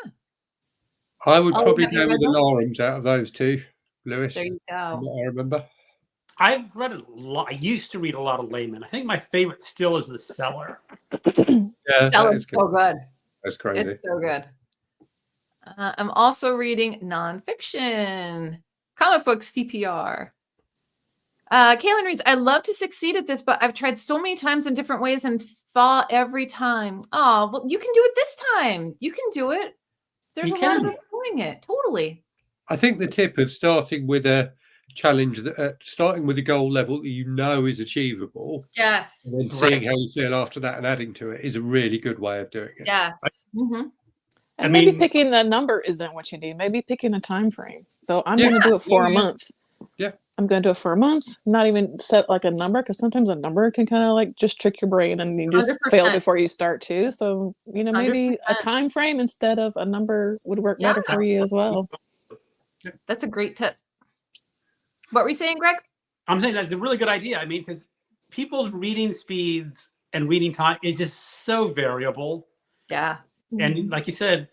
S2: I would probably go with Alarms out of those two, Lewis.
S1: There you go.
S2: I remember.
S3: I've read a lot. I used to read a lot of Layman. I think my favorite still is The Cellar.
S2: Yeah, that is
S1: so good.
S2: That's crazy.
S1: It's so good. I'm also reading nonfiction, comic book CPR. Kaylin reads, I love to succeed at this, but I've tried so many times in different ways and fall every time. Oh, well, you can do it this time. You can do it. There's a lot of people doing it. Totally.
S2: I think the tip of starting with a challenge, starting with a goal level that you know is achievable.
S1: Yes.
S2: And then seeing how you feel after that and adding to it is a really good way of doing it.
S1: Yes.
S4: And maybe picking a number isn't what you need. Maybe picking a time frame. So I'm going to do it for a month.
S2: Yeah.
S4: I'm going to do it for a month. Not even set like a number, because sometimes a number can kind of like just trick your brain and you just
S1: 100%.
S4: fail before you start too. So, maybe
S1: 100%.
S4: a time frame instead of a number would work better for you as well.
S1: That's a great tip. What were you saying, Greg?
S3: I'm saying that's a really good idea. I mean, because people's reading speeds and reading time is just so variable.
S1: Yeah.
S3: And like you said,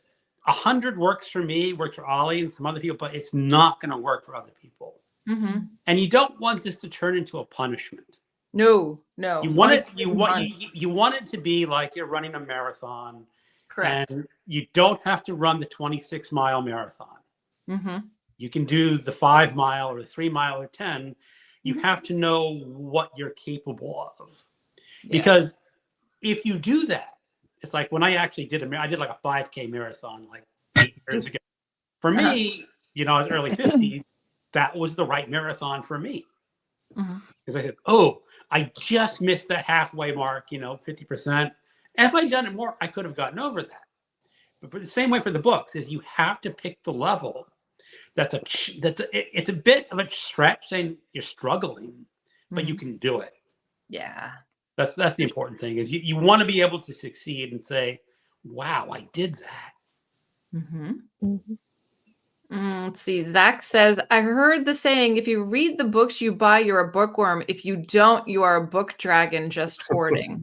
S3: 100 works for me, works for Ollie and some other people, but it's not going to work for other people.
S1: Mm-hmm.
S3: And you don't want this to turn into a punishment.
S1: No.
S3: You want it. You want it to be like you're running a marathon.
S1: Correct.
S3: And you don't have to run the 26-mile marathon.
S1: Mm-hmm.
S3: You can do the 5-mile or the 3-mile or 10. You have to know what you're capable of.
S1: Yeah.
S3: Because if you do that, it's like when I actually did I did like a 5K marathon like 8 years ago. For me, I was early 50s. That was the right marathon for me. Because I said, oh, I just missed that halfway mark, 50%. And if I'd done it more, I could have gotten over that. But for the same way for the books, is you have to pick the level. It's a bit of a stretch saying you're struggling, but you can do it.
S1: Yeah.
S3: That's the important thing, is you want to be able to succeed and say, wow, I did that.
S1: Let's see. Zach says, I heard the saying, if you read the books you buy, you're a bookworm. If you don't, you are a book dragon just hoarding.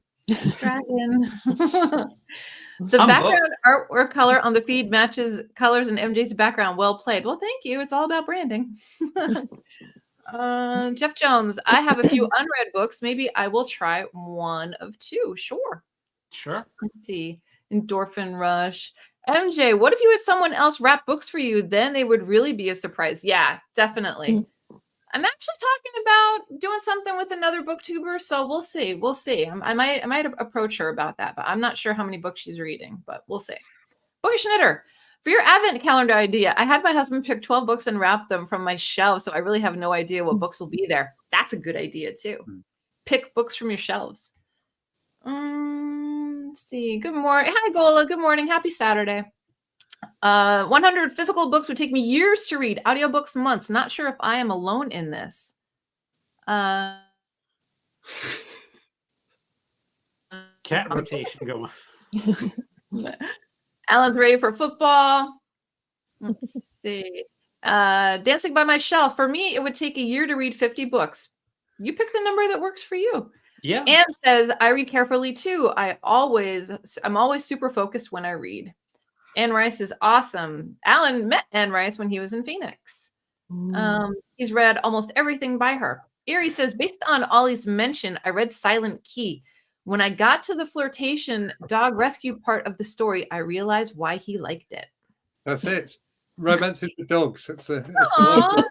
S1: Dragon. The background artwork color on the feed matches colors in MJ's background. Well played. Well, thank you. It's all about branding. Jeff Jones, I have a few unread books. Maybe I will try one of two. Sure. Let's see. Endorphin Rush. MJ, what if you had someone else wrap books for you? Then they would really be a surprise. Yeah, definitely. I'm actually talking about doing something with another booktuber, so we'll see. I might approach her about that, but I'm not sure how many books she's reading, but we'll see. Bookish Knitter, for your advent calendar idea, I had my husband pick 12 books and wrap them from my shelves, so I really have no idea what books will be there. That's a good idea too. Pick books from your shelves. Let's see. Good morning. Hi, Gola. Good morning. Happy Saturday. 100 physical books would take me years to read. Audiobooks months. Not sure if I am alone in this.
S3: Cat rotation going.
S1: Alan's ready for football. Let's see. Dancing by my shelf. For me, it would take a year to read 50 books. You pick the number that works for you.
S3: Yeah.
S1: Anne says, I read carefully too. I'm always super focused when I read. Anne Rice is awesome. Alan met Anne Rice when he was in Phoenix. He's read almost everything by her. Erie says, based on Ollie's mention, I read Silent Key. When I got to the flirtation dog rescue part of the story, I realized why he liked it.
S2: That's it. Romances with dogs. That's the
S1: one.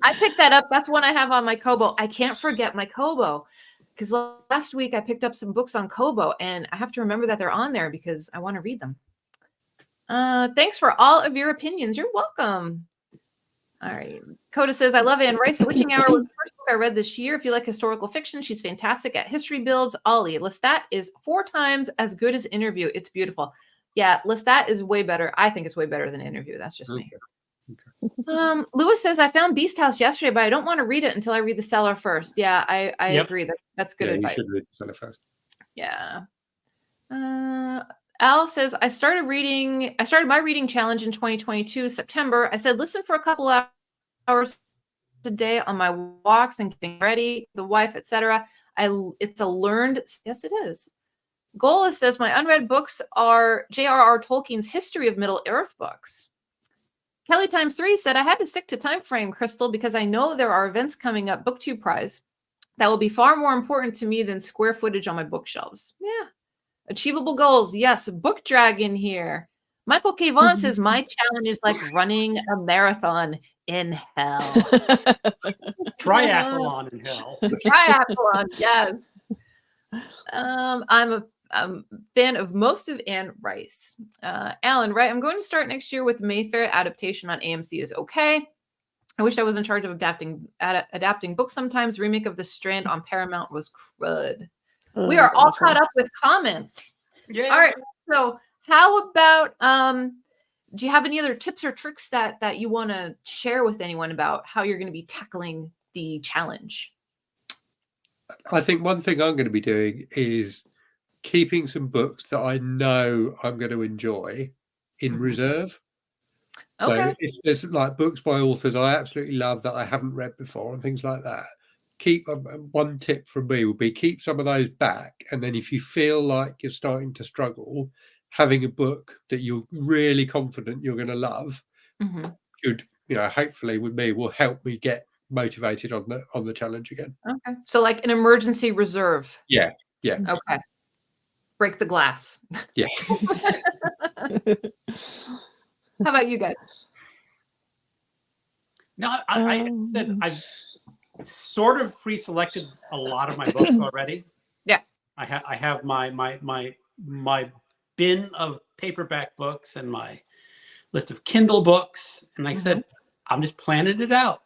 S1: I picked that up. That's one I have on my Kobo. I can't forget my Kobo because last week I picked up some books on Kobo and I have to remember that they're on there because I want to read them. Thanks for all of your opinions. You're welcome. All right. Coda says, I love Anne Rice. The Witching Hour was the first book I read this year. If you like historical fiction, she's fantastic at history builds. Ollie, Lestat is 4 times as good as Interview. It's beautiful. Yeah, Lestat is way better. I think it's way better than Interview. That's just me. Okay. Lewis says, I found Beast House yesterday, but I don't want to read it until I read the seller first. Yeah, I agree. That's good advice.
S2: You should read the seller first.
S1: Yeah. Al says, I started my reading challenge in 2022, September. I said, listen for a couple hours a day on my walks and getting ready, the wife, etc. It's a learned, yes, it is. Gola says, my unread books are J.R.R. Tolkien's History of Middle-earth books. Kelly times 3 said, I had to stick to time frame, Crystal, because I know there are events coming up, BookTube prize, that will be far more important to me than square footage on my bookshelves. Yeah. Achievable goals. Yes. Book Dragon here. Michael K. Vaughn says, my challenge is like running a marathon in hell.
S3: Triathlon in hell.
S1: Triathlon. Yes. I'm a fan of most of Anne Rice. Alan, right? I'm going to start next year with Mayfair adaptation on AMC is okay. I wish I was in charge of adapting books sometimes. Remake of The Strand on Paramount was crud. We are all caught up with comments. Yeah. All right. So how about, do you have any other tips or tricks that you want to share with anyone about how you're going to be tackling the challenge?
S2: I think one thing I'm going to be doing is keeping some books that I know I'm going to enjoy in reserve. So if there's like books by authors I absolutely love that I haven't read before and things like that, keep one tip from me would be keep some of those back, and then if you feel like you're starting to struggle, having a book that you're really confident you're going to love should, hopefully with me will help me get motivated on the challenge again.
S1: Okay. So like an emergency reserve.
S2: Yeah.
S1: Okay. Break the glass.
S2: Yeah.
S1: How about you guys?
S3: No, I've sort of pre-selected a lot of my books already.
S1: Yeah.
S3: I have my bin of paperback books and my list of Kindle books, and like I said, I'm just planning it out.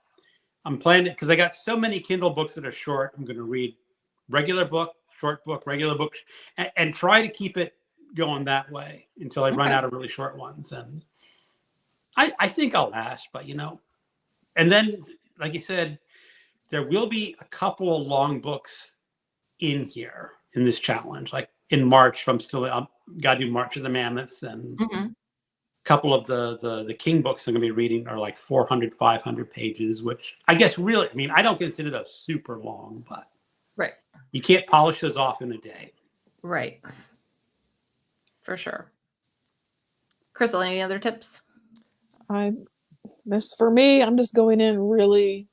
S3: I'm planning it because I got so many Kindle books that are short. I'm going to read regular book, short book, regular book, and try to keep it going that way until I run out of really short ones. And I think I'll last, but and then, like you said, there will be a couple of long books in here in this challenge. Like in March, I'm got to do March of the Mammoths, and a couple of the King books I'm going to be reading are like 400, 500 pages, which I guess really, I don't consider those super long, but you can't polish those off in a day.
S1: Right. For sure. Crystal, any other tips?
S4: For me, I'm just going in really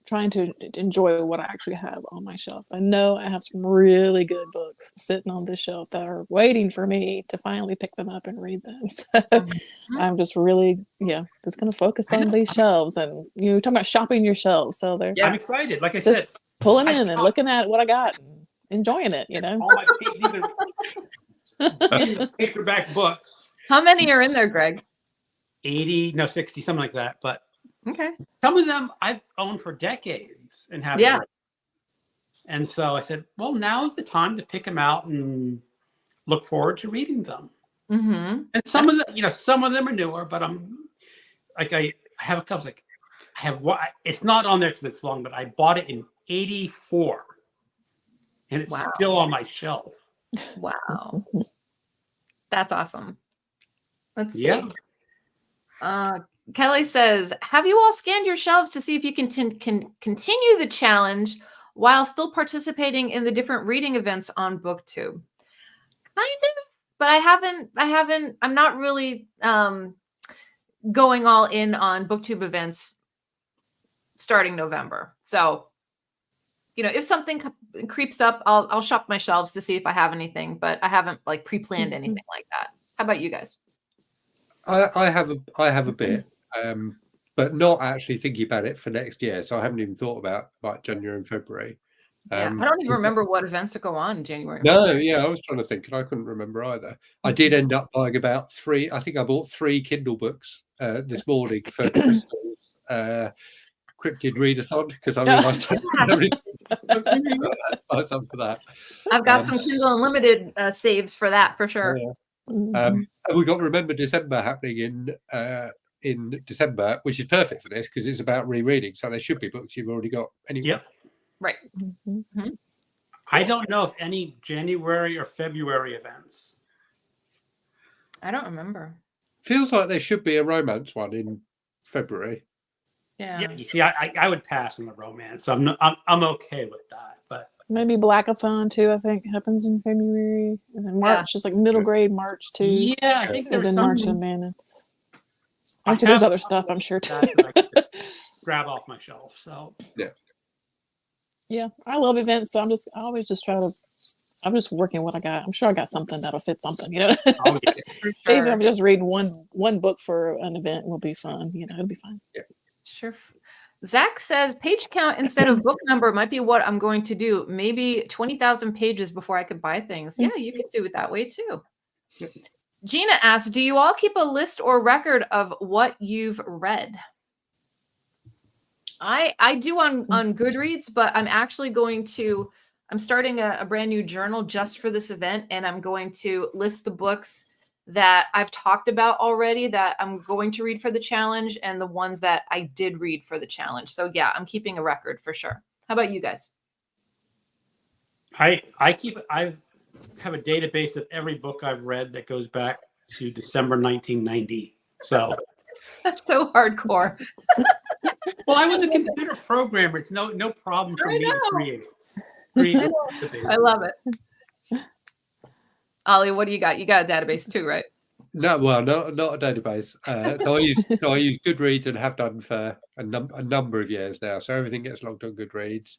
S4: trying to enjoy what I actually have on my shelf. I know I have some really good books sitting on this shelf that are waiting for me to finally pick them up and read them. So I'm just really, just going to focus on these shelves. And you're talking about shopping your shelves. So they're
S3: I'm excited. Like I said,
S4: pulling in and looking at what I got and enjoying it,
S3: All my paperback books.
S1: How many are in there, Greg?
S3: 60, something like that. But
S1: okay,
S3: some of them I've owned for decades and have read. And so I said, well, now's the time to pick them out and look forward to reading them. And some of them, some of them are newer, but I'm like, I have a couple. Like, I have one. It's not on there because it's long, but I bought it in '84, and it's still on my shelf.
S1: Wow, that's awesome. Let's see. Kelly says, have you all scanned your shelves to see if you can continue the challenge while still participating in the different reading events on BookTube? Kind of, but I haven't, I'm not really going all in on BookTube events starting November. So, if something creeps up, I'll shop my shelves to see if I have anything, but I haven't like pre-planned anything like that. How about you guys?
S2: I have a bit, but not actually thinking about it for next year. So I haven't even thought about like January and February.
S1: I don't even remember what events to go on in January.
S2: No, I was trying to think, and I couldn't remember either. I did end up buying about 3. I think I bought 3 Kindle books this morning for Crystal's cryptid readathon because I realised I buy some for that.
S1: I've got some Kindle Unlimited saves for that for sure.
S2: And we got to remember December happening in December, which is perfect for this because it's about rereading. So there should be books you've already got anyway.
S3: Yep.
S1: Right.
S3: I don't know if any January or February events.
S1: I don't remember.
S2: Feels like there should be a romance one in February.
S1: Yeah.
S3: You see, I would pass on the romance. I'm okay with that, but
S4: maybe Blackathon too. I think happens in February, and then March is like middle grade March too.
S3: Yeah, I think
S4: and then March and Mammoth. There's other stuff I'm sure too.
S3: Grab off my shelf. So
S4: yeah, I love events, so I always just try to. I'm just working what I got. I'm sure I got something that'll fit something,
S3: Oh, yeah.
S4: Even if I'm just reading one book for an event will be fun. It'll be fun.
S2: Yeah.
S1: Sure. Zach says page count instead of book number might be what I'm going to do. Maybe 20,000 pages before I could buy things. Yeah, you could do it that way too. Yep. Gina asks, do you all keep a list or record of what you've read? I do on Goodreads, but I'm actually I'm starting a brand new journal just for this event, and I'm going to list the books that I've talked about already that I'm going to read for the challenge and the ones that I did read for the challenge. So yeah, I'm keeping a record for sure. How about you guys?
S3: I have a database of every book I've read that goes back to December 1990. So
S1: that's so hardcore.
S3: Well, I was a computer programmer. It's no problem for me to create.
S1: I love it. Ollie, what do you got? You got a database too, right?
S2: No, well, not a database. So I use Goodreads and have done for a number of years now. So everything gets logged on Goodreads,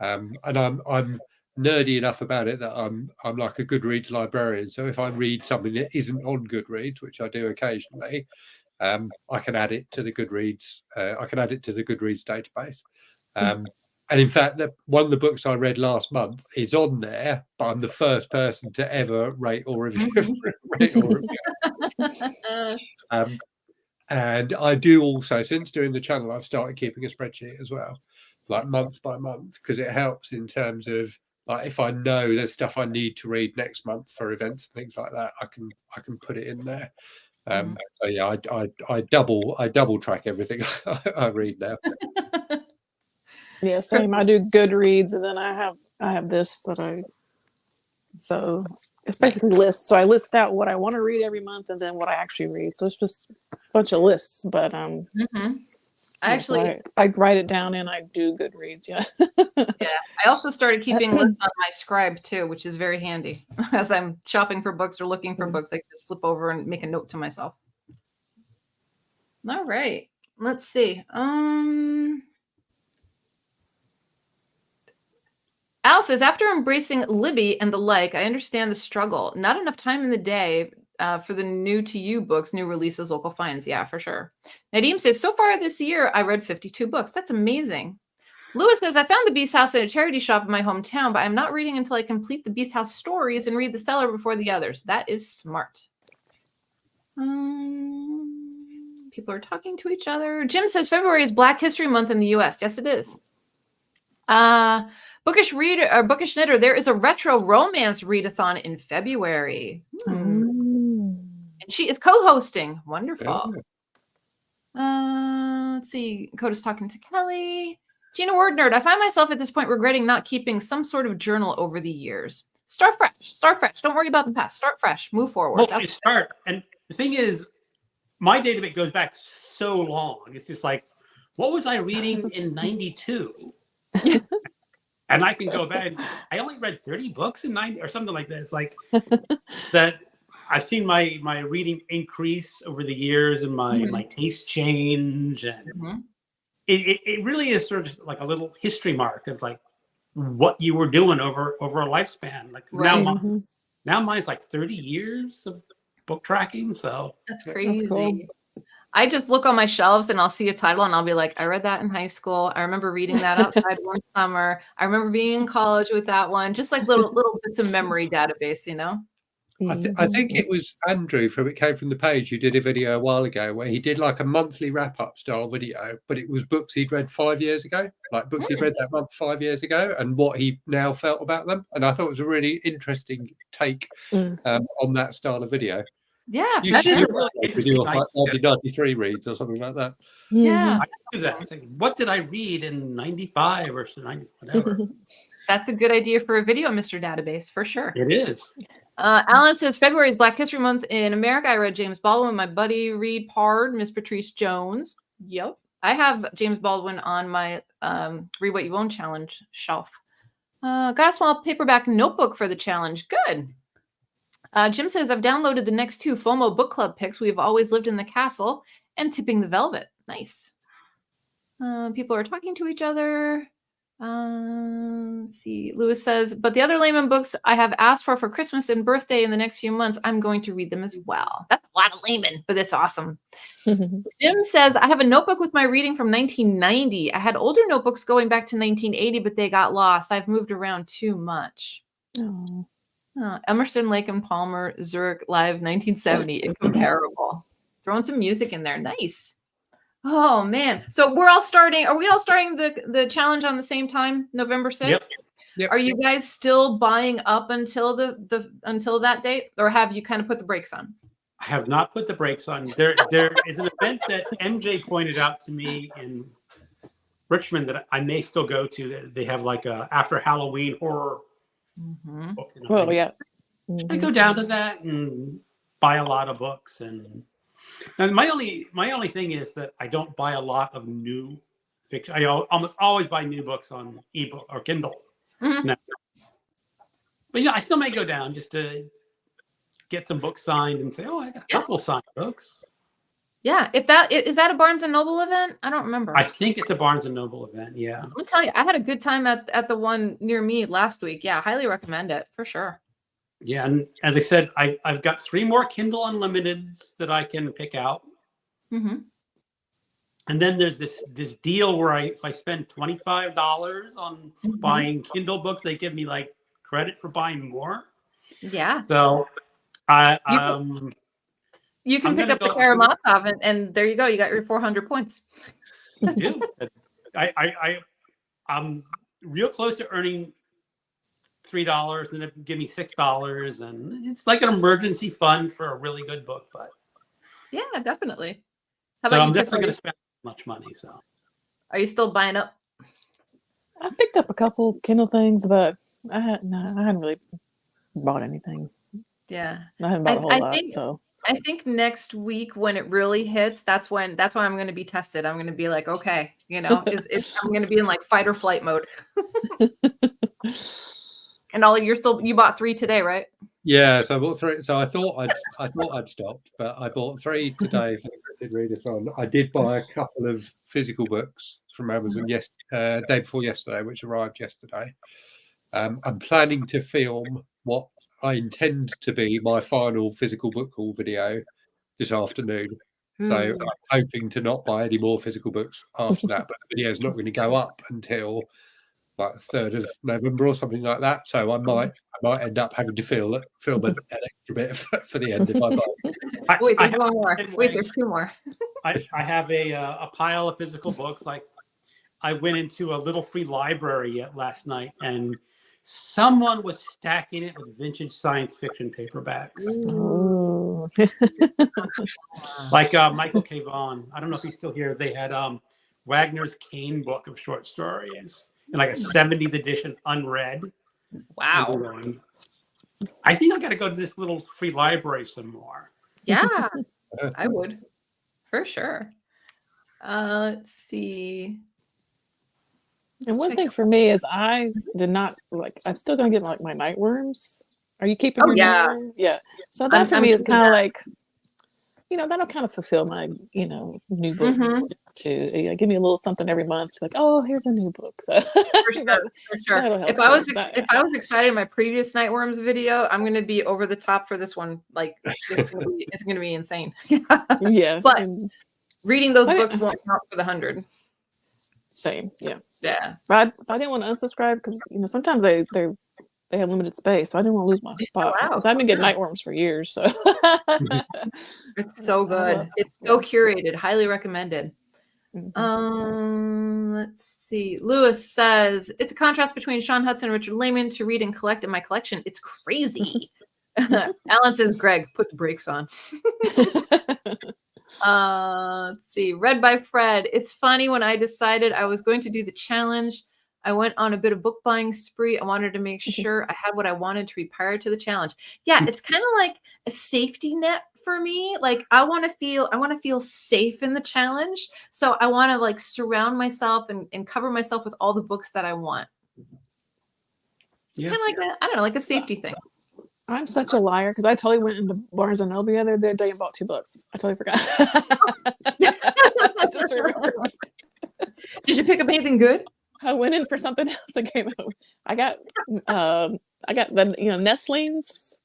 S2: and I'm nerdy enough about it that I'm like a Goodreads librarian. So if I read something that isn't on Goodreads, which I do occasionally, I can add it to the Goodreads. I can add it to the Goodreads database. And in fact, one of the books I read last month is on there, but I'm the first person to ever rate or review. And I do also, since doing the channel, I've started keeping a spreadsheet as well, like month by month, because it helps in terms of like if I know there's stuff I need to read next month for events and things like that, I can put it in there. So yeah, I double track everything I read now.
S4: Yeah, same. I do Goodreads, and then I have this so it's basically lists. So I list out what I want to read every month, and then what I actually read. So it's just a bunch of lists. But I write it down and I do Goodreads. Yeah.
S1: Yeah. I also started keeping lists on my Scribe too, which is very handy as I'm shopping for books or looking for books. I can just flip over and make a note to myself. All right. Let's see. Al says, after embracing Libby and the like, I understand the struggle. Not enough time in the day for the new to you books, new releases, local finds. Yeah, for sure. Nadim says, so far this year, I read 52 books. That's amazing. Lewis says, I found the Beast House at a charity shop in my hometown, but I'm not reading until I complete the Beast House stories and read the seller before the others. That is smart. People are talking to each other. Jim says, February is Black History Month in the U.S. Yes, it is. Bookish reader or Bookish knitter, there is a retro romance readathon in February. And she is co-hosting. Wonderful. Let's see. Coda's talking to Kelly. Gina Word Nerd, I find myself at this point regretting not keeping some sort of journal over the years. Start fresh. Start fresh. Don't worry about the past. Start fresh. Move forward.
S3: Well, you start. And the thing is, my database goes back so long. It's just like, what was I reading in 92? And I can go back and say, I only read 30 books in 90 or something like that. It's like that I've seen my reading increase over the years and my taste change. And it really is sort of like a little history mark of like what you were doing over a lifespan. Like now mine's like 30 years of book tracking. So
S1: that's crazy.
S4: That's cool.
S1: I just look on my shelves and I'll see a title and I'll be like, I read that in high school. I remember reading that outside one summer. I remember being in college with that one. Just like little bits of memory database, you know?
S2: I think it was Andrew from It Came From The Page who did a video a while ago where he did like a monthly wrap-up style video, but it was books he'd read 5 years ago, like books he'd read that month 5 years ago and what he now felt about them. And I thought it was a really interesting take on that style of video.
S1: Yeah,
S3: that is a really interesting
S2: like 1993 reads or something like that.
S1: Yeah,
S3: I do that. Like, what did I read in 95 or 90, whatever?
S1: That's a good idea for a video, Mr. Database, for sure.
S3: It is.
S1: Alan says, February is Black History Month in America. I read James Baldwin, my buddy Reed Pard, Miss Patrice Jones. Yep. I have James Baldwin on my Read What You Own Challenge shelf. Got a small paperback notebook for the challenge. Good. Jim says, I've downloaded the next 2 FOMO book club picks. We've always lived in the castle and Tipping the Velvet. Nice. People are talking to each other. Let's see. Lewis says, but the other Layman books I have asked for Christmas and birthday in the next few months, I'm going to read them as well. That's a lot of Layman, but it's awesome. Jim says, I have a notebook with my reading from 1990. I had older notebooks going back to 1980, but they got lost. I've moved around too much.
S4: Oh.
S1: Emerson, Lake and Palmer, Zurich, Live, 1970. Incomparable. Throwing some music in there. Nice. Oh, man. So we're all starting. Are we all starting the challenge on the same time, November 6th?
S2: Yep.
S1: Are you guys still buying up until until that date? Or have you kind of put the brakes on?
S3: I have not put the brakes on. There is an event that MJ pointed out to me in Richmond that I may still go to. They have like a after Halloween horror.
S4: Well, yeah.
S3: I go down to that and buy a lot of books, and my only thing is that I don't buy a lot of new fiction. I almost always buy new books on ebook or Kindle. Now, but I still may go down just to get some books signed and say, oh, I got a couple signed books.
S1: Yeah. If that is that a Barnes and Noble event? I don't remember.
S3: I think it's a Barnes and Noble event. Yeah.
S1: Let me tell you, I had a good time at the one near me last week. Yeah, highly recommend it for sure.
S3: Yeah, and as I said, I've got 3 more Kindle Unlimiteds that I can pick out.
S1: Mm-hmm.
S3: And then there's this deal where if I spend $25 on buying Kindle books, they give me like credit for buying more.
S1: Yeah.
S3: So
S1: you can pick up the Karamazov, and there you go. You got your 400 points.
S3: I'm real close to earning $3, and it give me $6, and it's like an emergency fund for a really good book. But
S1: yeah, definitely. How
S3: so
S1: about
S3: I'm
S1: you,
S3: definitely going to spend much money. So
S1: are you still buying up?
S4: I picked up a couple Kindle things, but I hadn't really bought anything.
S1: Yeah,
S4: I haven't bought a whole lot. So
S1: I think next week when it really hits, that's when I'm going to be tested. I'm going to be like, okay, I'm going to be in like fight or flight mode. And Ollie, you bought 3 today, right?
S2: Yeah, so I bought 3. So I thought I'd stopped, but I bought 3 today for the Gifted Readathon. I did buy a couple of physical books from Amazon day before yesterday, which arrived yesterday. I'm planning to film what I intend to be my final physical book haul video this afternoon. So I'm hoping to not buy any more physical books after that, but the video is not going to go up until like 3rd of November or something like that. So I might end up having to film an extra bit for the end if I buy.
S1: Wait, there's one more. Wait, there's 2 more.
S3: I have a pile of physical books. Like I went into a little free library last night, and someone was stacking it with vintage science fiction paperbacks.
S4: Ooh.
S3: Like Michael K. Vaughan. I don't know if he's still here. They had Wagner's Kane book of short stories in like a 70s edition, unread.
S1: Wow.
S3: I think I got to go to this little free library some more.
S1: Yeah, I would for sure. Let's see.
S4: And one thing for me is I did not I'm still gonna get like my nightworms. Are you keeping your nightworm? Yeah. So that for me is kind of like, that'll kind of fulfill my, new book too. Give me a little something every month. Like, oh, here's a new book. So,
S1: for sure. If I was excited in my previous Nightworms video, I'm gonna be over the top for this one. Like it's gonna be insane.
S4: Yeah.
S1: But reading those books won't count for the 100.
S4: Same. Yeah.
S1: Yeah.
S4: But I didn't want to unsubscribe because sometimes they have limited space, so I didn't want to lose my spot. Because I've been getting Nightworms for years. So
S1: it's so good. It's so curated. Highly recommended. Let's see. Lewis says it's a contrast between Sean Hudson and Richard Lehman to read and collect in my collection. It's crazy. Alan says, Greg, put the brakes on. Let's see. Read by Fred. It's funny, when I decided I was going to do the challenge, I went on a bit of book buying spree. I wanted to make sure I had what I wanted to read prior to the challenge. Yeah, it's kind of like a safety net for me. Like I want to feel safe in the challenge. So I want to like surround myself and cover myself with all the books that I want. It's kind of like like a safety thing.
S4: I'm such a liar because I totally went into Barnes and Noble the other day and bought 2 books. I totally forgot. I just remember.
S1: Did you pick up anything good?
S4: I went in for something else that came over. I got the Nestlings.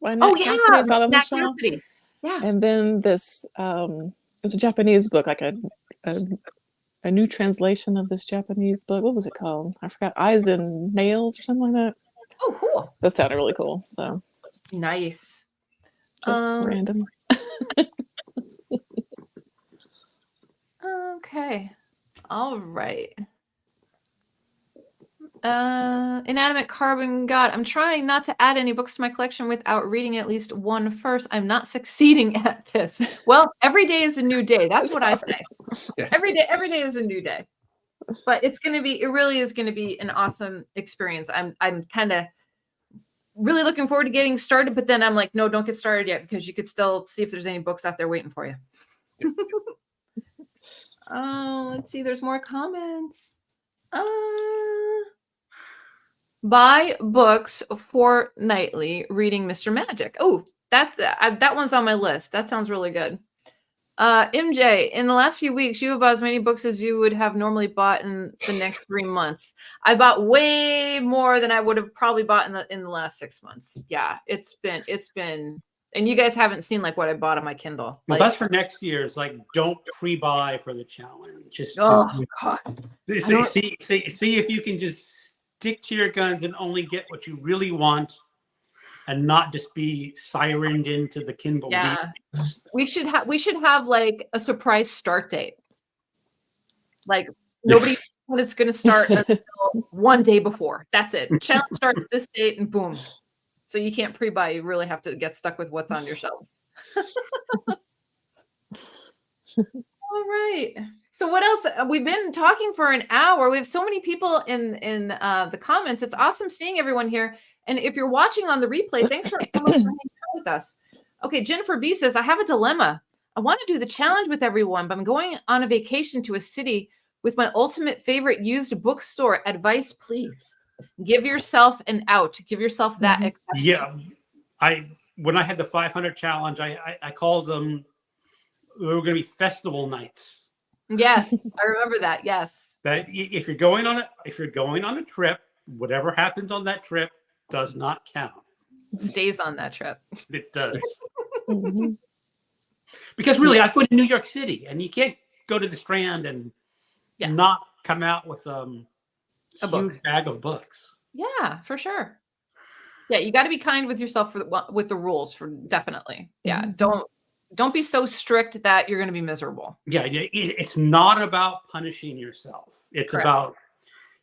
S1: Yeah.
S4: And then this it was a Japanese book, like a new translation of this Japanese book. What was it called? I forgot. Eyes and Nails or something like that.
S1: Oh, cool.
S4: That sounded really cool. So
S1: nice.
S4: Just random.
S1: Okay. All right. Inanimate Carbon God. I'm trying not to add any books to my collection without reading at least one first. I'm not succeeding at this. Well, every day is a new day. That's what I say. Yeah. Every day is a new day. But it really is going to be an awesome experience. I'm kind of really looking forward to getting started, but then I'm like, no, don't get started yet, because you could still see if there's any books out there waiting for you. Let's see. There's more comments. Buy books fortnightly reading Mr. Magic. Oh, that one's on my list. That sounds really good. MJ, in the last few weeks, you have bought as many books as you would have normally bought in the next 3 months. I bought way more than I would have probably bought in the last 6 months. Yeah, it's been, and you guys haven't seen like what I bought on my Kindle.
S3: Well,
S1: Like,
S3: that's for next year's. Like, don't pre-buy for the challenge. Just
S1: oh God,
S3: see if you can just stick to your guns and only get what you really want, and not just be sirened into the Kindle.
S1: yeah.
S3: deals.
S1: We should have like a surprise start date. Like nobody when it's going to start until 1 day before. That's it. Challenge starts this date, and boom. So you can't pre-buy. You really have to get stuck with what's on your shelves. All right. So what else? We've been talking for an hour. We have so many people in the comments. It's awesome seeing everyone here. And if you're watching on the replay, thanks for coming and hanging out with us. Okay, Jennifer B says, I have a dilemma. I want to do the challenge with everyone, but I'm going on a vacation to a city with my ultimate favorite used bookstore. Advice, please. Give yourself an out. Give yourself that. Exception.
S3: Yeah, when I had the 500 challenge, I called them. They were going to be festival nights.
S1: Yes, I remember that. Yes.
S3: That if you're going on a trip, whatever happens on that trip does not count.
S1: It stays on that trip.
S3: It does. Because really, I was going to New York City, and you can't go to the Strand and not come out with a huge bag of books.
S1: Yeah, for sure. Yeah, you got to be kind with yourself with the rules, for definitely. Yeah, don't be so strict that you're going to be miserable.
S3: Yeah, it's not about punishing yourself. It's
S1: Correct.
S3: about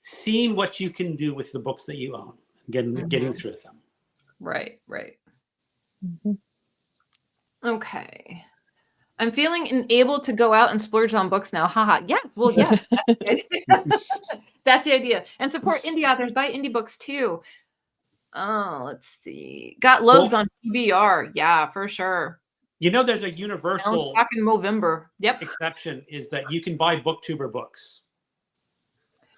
S3: seeing what you can do with the books that you own, getting through them.
S1: Right. Okay. I'm feeling enabled to go out and splurge on books now. Haha. Yes. Well, yes. That's the idea. And support indie authors. Buy indie books too. Oh, let's see. Got loads on PBR. Yeah, for sure.
S3: You know, there's a universal
S1: back in November. Yep.
S3: exception is that you can buy BookTuber books.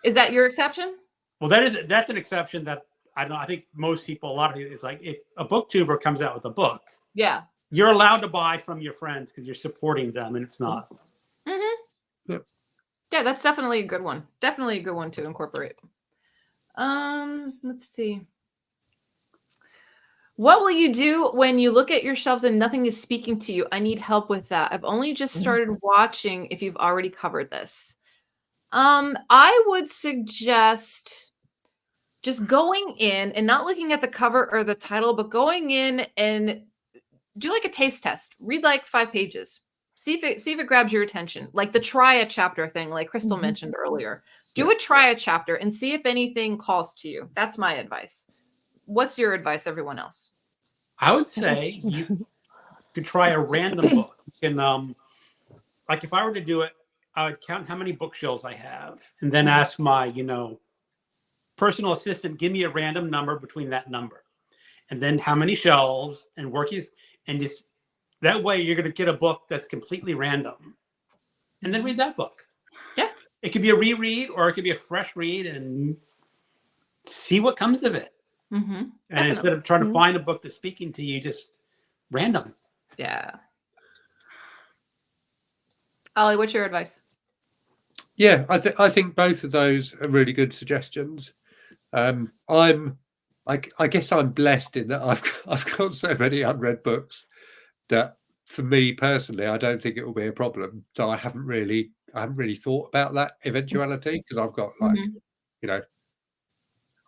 S1: Is that your exception?
S3: Well, that's an exception that I think most people, a lot of people, it's like if a BookTuber comes out with a book,
S1: yeah,
S3: you're allowed to buy from your friends because you're supporting them, and it's not.
S2: Yep.
S1: Yeah, that's definitely a good one. Definitely a good one to incorporate. Let's see. What will you do when you look at your shelves and nothing is speaking to you? I need help with that. I've only just started watching if you've already covered this. I would suggest just going in and not looking at the cover or the title, but going in and do like a taste test. Read like 5 pages. See if it grabs your attention. Like the try a chapter thing, like Crystal mentioned earlier. Do a try a chapter and see if anything calls to you. That's my advice. What's your advice, everyone else?
S3: I would say you could try a random book. You can, like if I were to do it, I would count how many bookshelves I have and then ask my, personal assistant, give me a random number between that number. And then how many shelves and and just that way you're going to get a book that's completely random. And then read that book.
S1: Yeah.
S3: It could be a reread or it could be a fresh read and see what comes of it. And instead of trying to find a book that's speaking to you, just random.
S1: Yeah. Ollie, what's your advice?
S2: Yeah, I think both of those are really good suggestions. I guess I'm blessed in that I've got so many unread books that for me personally, I don't think it will be a problem. So I haven't really thought about that eventuality because I've got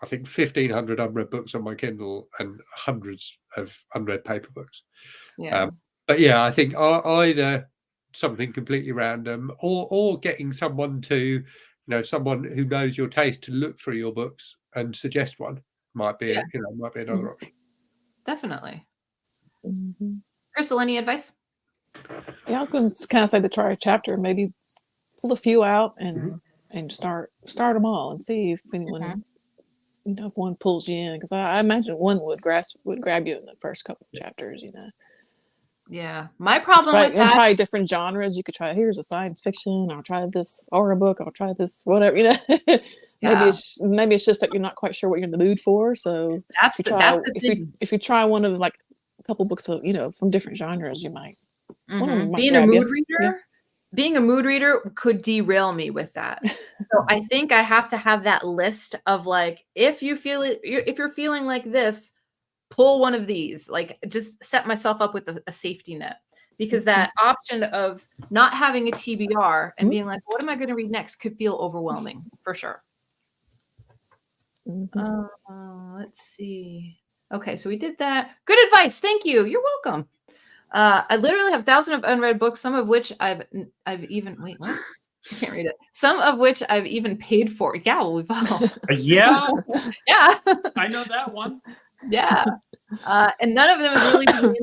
S2: I think 1,500 unread books on my Kindle and hundreds of unread paper books.
S1: Yeah.
S2: But yeah, I think either something completely random or getting someone to, someone who knows your taste to look through your books and suggest one might be another option.
S1: Definitely. Crystal, any advice?
S4: Yeah, I was going to kind of say to try a chapter, maybe pull a few out and start them all and see if anyone, if one pulls you in, because I imagine one would grab you in the first couple of chapters,
S1: Yeah, my problem with that.
S4: Try different genres. You could try. Here's a science fiction. I'll try this horror book. I'll try this whatever. Maybe it's just that you're not quite sure what you're in the mood for. So
S1: that's the thing.
S4: If you try one of like a couple books, from different genres, you might. One of them might
S1: Being a
S4: grab you.
S1: mood reader, being a mood reader could derail me with that. So I think I have to have that list of like, if you're feeling like this, pull one of these, like just set myself up with a safety net, because that option of not having a TBR and being like, what am I going to read next could feel overwhelming for sure. Let's see. Okay, so we did that. Good advice. Thank you. You're welcome. I literally have thousands of unread books, some of which I've even wait, what? I can't read it. Some of which I've even paid for. Yeah, well, we've all.
S3: Yeah,
S1: Yeah.
S3: I know that one.
S1: Yeah. And none of them is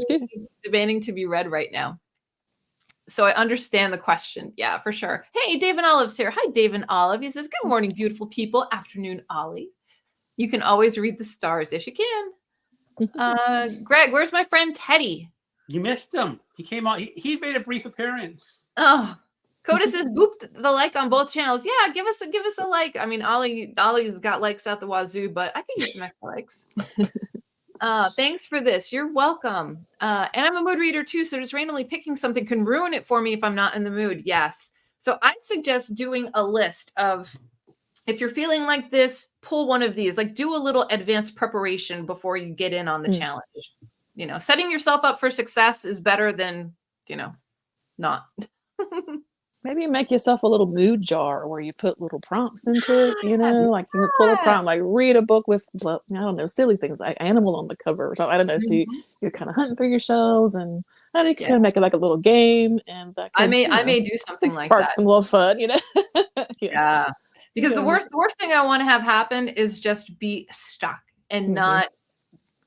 S1: really demanding to be read right now. So I understand the question. Yeah, for sure. Hey, Dave and Olive's here. Hi, Dave and Olive. He says, good morning, beautiful people. Afternoon, Ollie. You can always read the stars. Yes, you can. Greg, where's my friend Teddy?
S3: You missed him. He came on. He made a brief appearance.
S1: Oh, Coda says, booped the like on both channels. Yeah, give us a like. I mean, Ollie's got likes out the wazoo, but I can use some extra likes. Thanks for this. You're welcome. And I'm a mood reader too, so just randomly picking something can ruin it for me if I'm not in the mood. Yes. So I'd suggest doing a list of, if you're feeling like this, pull one of these. Like, do a little advanced preparation before you get in on the challenge. Setting yourself up for success is better than, not.
S4: Maybe make yourself a little mood jar where you put little prompts into it, like you would pull a prompt, like read a book with, I don't know, silly things like animal on the cover or something. I don't know. So you're kind of hunting through your shelves, and I think you can make it like a little game. And that could,
S1: I may do something like
S4: spark
S1: that.
S4: some little fun,
S1: Yeah. Because the worst thing I want to have happen is just be stuck and not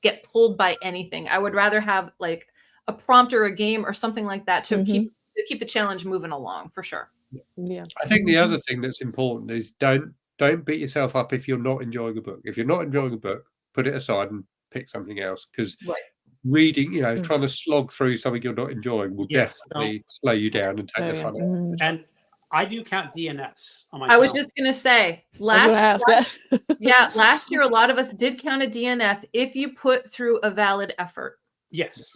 S1: get pulled by anything. I would rather have like a prompt or a game or something like that to keep the challenge moving along, for sure.
S4: Yeah.
S2: I think the other thing that's important is don't beat yourself up if you're not enjoying a book. If you're not enjoying a book, put it aside and pick something else, because reading, trying to slog through something you're not enjoying will definitely slow you down and take the fun out of it.
S3: And I do count DNFs on my
S1: I was
S3: channel.
S1: just going to say, last year, a lot of us did count a DNF if you put through a valid effort.
S3: Yes.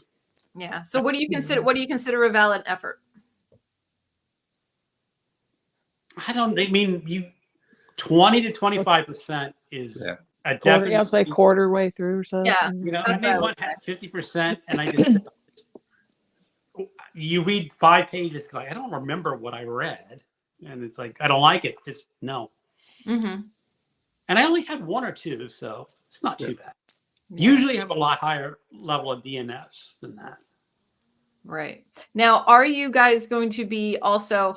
S1: Yeah. So what do you consider a valid effort?
S3: I mean, 20 to 25% is a definite.
S4: I'll say quarter way through or so.
S1: Yeah.
S3: I made one 50%, and I just you read 5 pages, like I don't remember what I read, and it's like I don't like it. Just no. And I only had 1 or 2, so it's not too bad. Usually have a lot higher level of DNFs than that.
S1: Right. Now, are you guys going to be also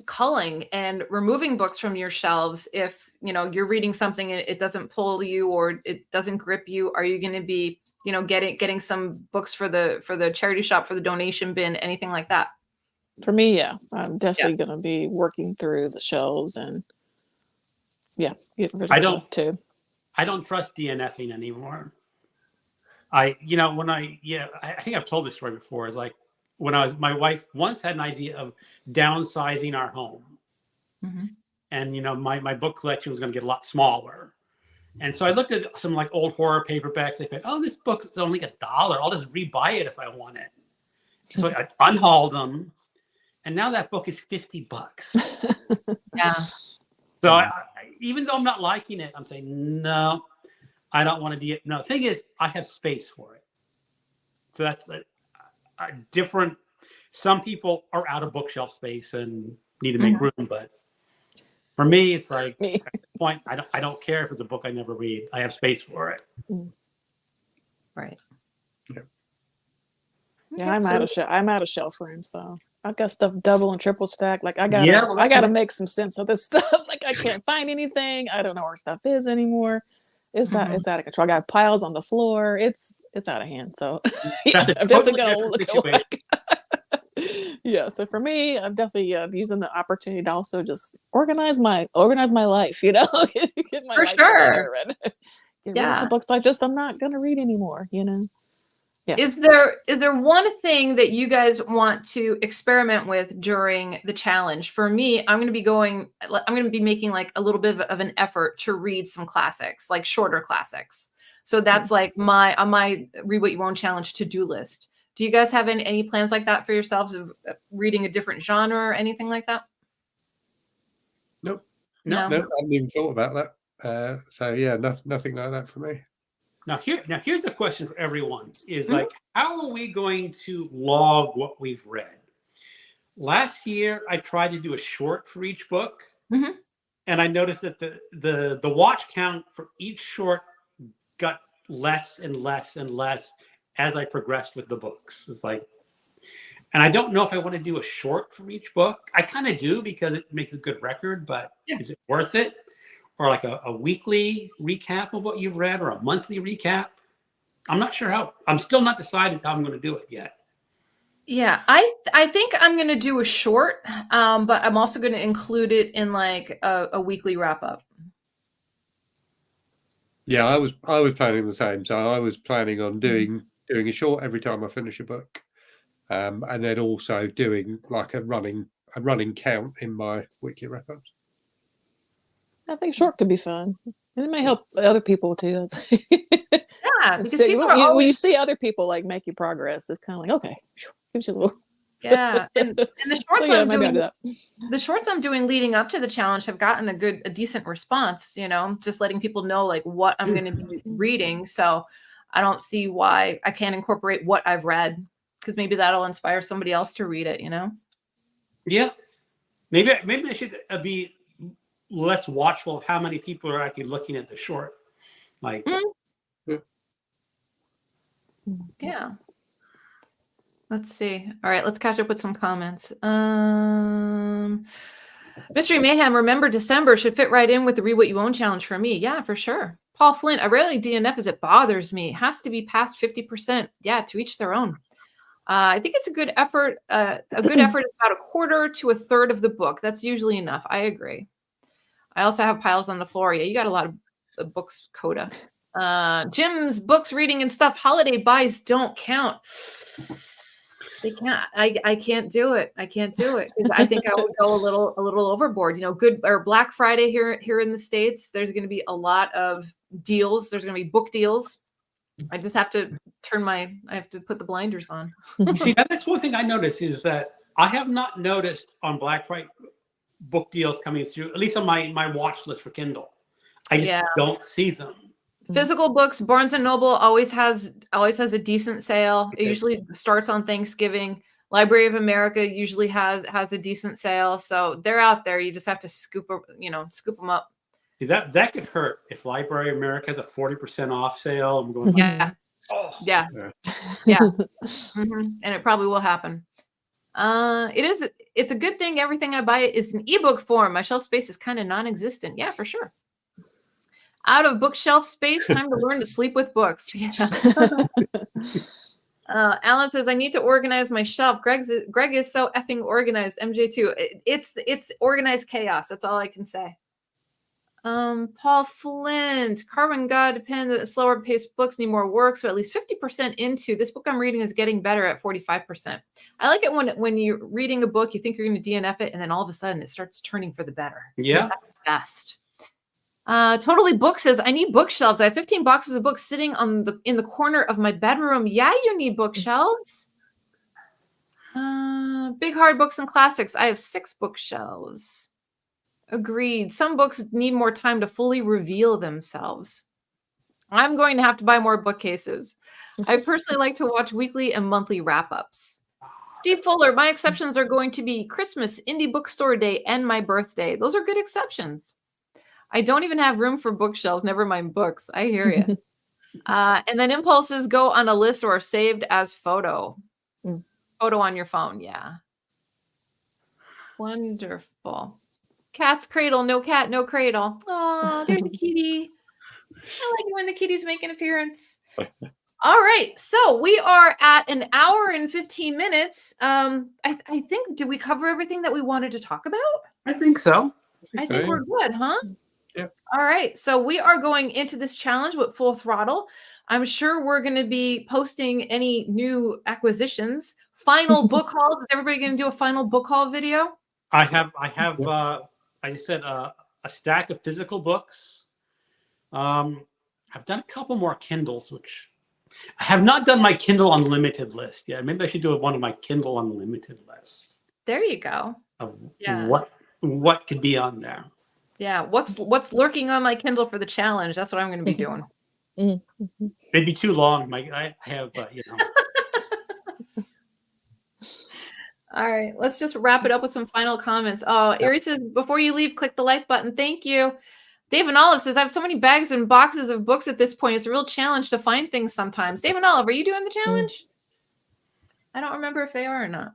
S1: culling and removing books from your shelves if you're reading something and it doesn't pull you or it doesn't grip you? Are you going to be getting some books for the charity shop, for the donation bin, anything like that?
S4: For me, I'm definitely going to be working through the shelves and get rid of stuff too.
S3: I don't trust DNFing anymore. I think I've told this story before. It's like when my wife once had an idea of downsizing our home. And, my book collection was going to get a lot smaller. And so I looked at some like old horror paperbacks. I said, oh, this book is only $1. I'll just rebuy it if I want it. So I unhauled them. And now that book is $50.
S1: Yeah.
S3: So even though I'm not liking it, I'm saying, no, I don't want to do it. No, the thing is, I have space for it. So that's a different, some people are out of bookshelf space and need to make room. But for me, it's like, at this point, I don't care if it's a book I never read. I have space for it.
S1: Right.
S4: Yeah, I'm out of shelf room, so I've got stuff double and triple stacked. Like I gotta make some sense of this stuff. Like I can't find anything. I don't know where stuff is anymore. It's out of control. I got piles on the floor. It's out of hand. So I'm definitely gonna look away. So for me, I'm definitely using the opportunity to also just organize my life. Get my life together and get rid of the books I'm not gonna read anymore. Yeah.
S1: Is there one thing that you guys want to experiment with during the challenge? For me, I'm going to be making like a little bit of an effort to read some classics, like shorter classics. So that's like on my Read What You Own challenge to-do list. Do you guys have any plans like that for yourselves of reading a different genre or anything like that?
S2: Nope.
S1: No.
S2: No, I hadn't even thought about that. So yeah, nothing like that for me.
S3: Now here's a question for everyone: is like, how are we going to log what we've read? Last year, I tried to do a short for each book, and I noticed that the watch count for each short got less and less and less as I progressed with the books. It's like, and I don't know if I want to do a short for each book. I kind of do because it makes a good record, but is it worth it? Or like a weekly recap of what you've read, or a monthly recap? I'm not sure how. I'm still not decided how I'm going to do it yet.
S1: Yeah, I think I'm going to do a short, but I'm also going to include it in like a weekly wrap up.
S2: Yeah, I was planning the same. So I was planning on doing a short every time I finish a book, and then also doing like a running count in my weekly wrap ups.
S4: I think short could be fun, and it may help other people too.
S1: Yeah, because
S4: So
S1: people
S4: when you see other people like make you progress, it's kind of like, okay, gives you a little.
S1: Yeah, and the shorts
S4: So, yeah,
S1: I'm
S4: maybe I'll
S1: doing,
S4: do that.
S1: the shorts I'm doing leading up to the challenge have gotten a decent response. You know, just letting people know like what I'm going to be reading. So I don't see why I can't incorporate what I've read, because maybe that'll inspire somebody else to read it. You know.
S3: Yeah, maybe I should be less watchful of how many people are actually looking at the short. Like,
S1: yeah. Let's see. All right, let's catch up with some comments. Mystery Mayhem, remember December should fit right in with the Read What You Own challenge for me. Yeah, for sure. Paul Flint, I rarely DNF as it bothers me. It has to be past 50%. Yeah, to each their own. I think it's a good effort. A good effort is about a quarter to a third of the book. That's usually enough. I agree. I also have piles on the floor. Yeah, you got a lot of books, Coda. Jim's books, reading and stuff. Holiday buys don't count. They can't. I can't do it. I can't do it. I think I would go a little overboard. You know, good or Black Friday here in the States. There's going to be a lot of deals. There's going to be book deals. I just have to I have to put the blinders on.
S3: see, that's one thing I noticed is that I have not noticed on Black Friday book deals coming through, at least on my watch list for Kindle. I just don't see them.
S1: Physical books, Barnes and Noble always has a decent sale. It usually starts on Thanksgiving. Library of America usually has a decent sale, so they're out there. You just have to scoop them up.
S3: See, that could hurt if Library of America has a 40% off sale. I'm going,
S1: yeah. And it probably will happen. It's a good thing everything I buy is in ebook form. My shelf space is kind of non-existent. Yeah, for sure. Out of bookshelf space, time to learn to sleep with books. Yeah. Alan says, I need to organize my shelf. Greg is so effing organized. MJ too. It's organized chaos. That's all I can say. Paul Flint, Carbon God depends that slower paced books need more work. So at least 50% into this book I'm reading is getting better at 45%. I like it when you're reading a book, you think you're going to DNF it, and then all of a sudden it starts turning for the better.
S3: Yeah.
S1: That's the best. Totally Book says, I need bookshelves. I have 15 boxes of books sitting in the corner of my bedroom. Yeah, you need bookshelves. Big hard books and classics. I have 6 bookshelves. Agreed. Some books need more time to fully reveal themselves. I'm going to have to buy more bookcases. I personally like to watch weekly and monthly wrap-ups. Steve Fuller, my exceptions are going to be Christmas, Indie Bookstore Day, and my birthday. Those are good exceptions. I don't even have room for bookshelves, never mind books. I hear you. And then impulses go on a list or are saved as photo. Photo on your phone, yeah. Wonderful. Cat's cradle, no cat, no cradle. Oh, there's a kitty. I like it when the kitties make an appearance. All right, so we are at an hour and 15 minutes. I think, did we cover everything that we wanted to talk about?
S3: I think so.
S1: I think we're good, huh?
S2: Yeah.
S1: All right, so we are going into this challenge with full throttle. I'm sure we're going to be posting any new acquisitions. Final book hauls. Is everybody going to do a final book haul video?
S3: I said a stack of physical books. How I've done a couple more Kindles, which I have not done my Kindle Unlimited list yet. Maybe I should do one of my Kindle Unlimited lists
S1: There you go.
S3: of
S1: Yeah.
S3: what could be on there.
S1: Yeah. What's lurking on my Kindle for the challenge? That's what I'm going to be doing.
S4: Mm-hmm.
S3: It'd be too long. I have, you know.
S1: All right, let's just wrap it up with some final comments. Oh, Erie says, before you leave, click the like button. Thank you. Dave and Olive says, I have so many bags and boxes of books at this point. It's a real challenge to find things sometimes. Dave and Olive, are you doing the challenge? I don't remember if they are or not.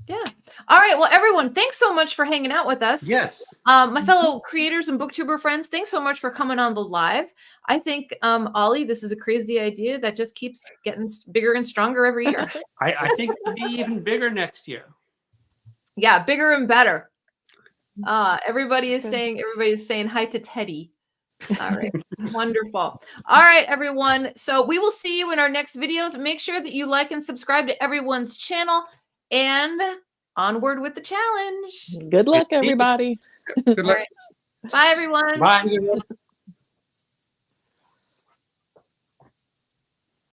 S1: Yeah. All right. Well, everyone, thanks so much for hanging out with us.
S3: Yes.
S1: My fellow creators and booktuber friends, thanks so much for coming on the live. I think, Ollie, this is a crazy idea that just keeps getting bigger and stronger every year.
S3: I think it'll be even bigger next year.
S1: Yeah, bigger and better. Everybody is saying hi to Teddy. All right. Wonderful. All right, everyone. So we will see you in our next videos. Make sure that you like and subscribe to everyone's channel, and onward with the challenge.
S4: Good luck, everybody.
S2: Good luck.
S1: Right. Bye, everyone.
S3: Bye.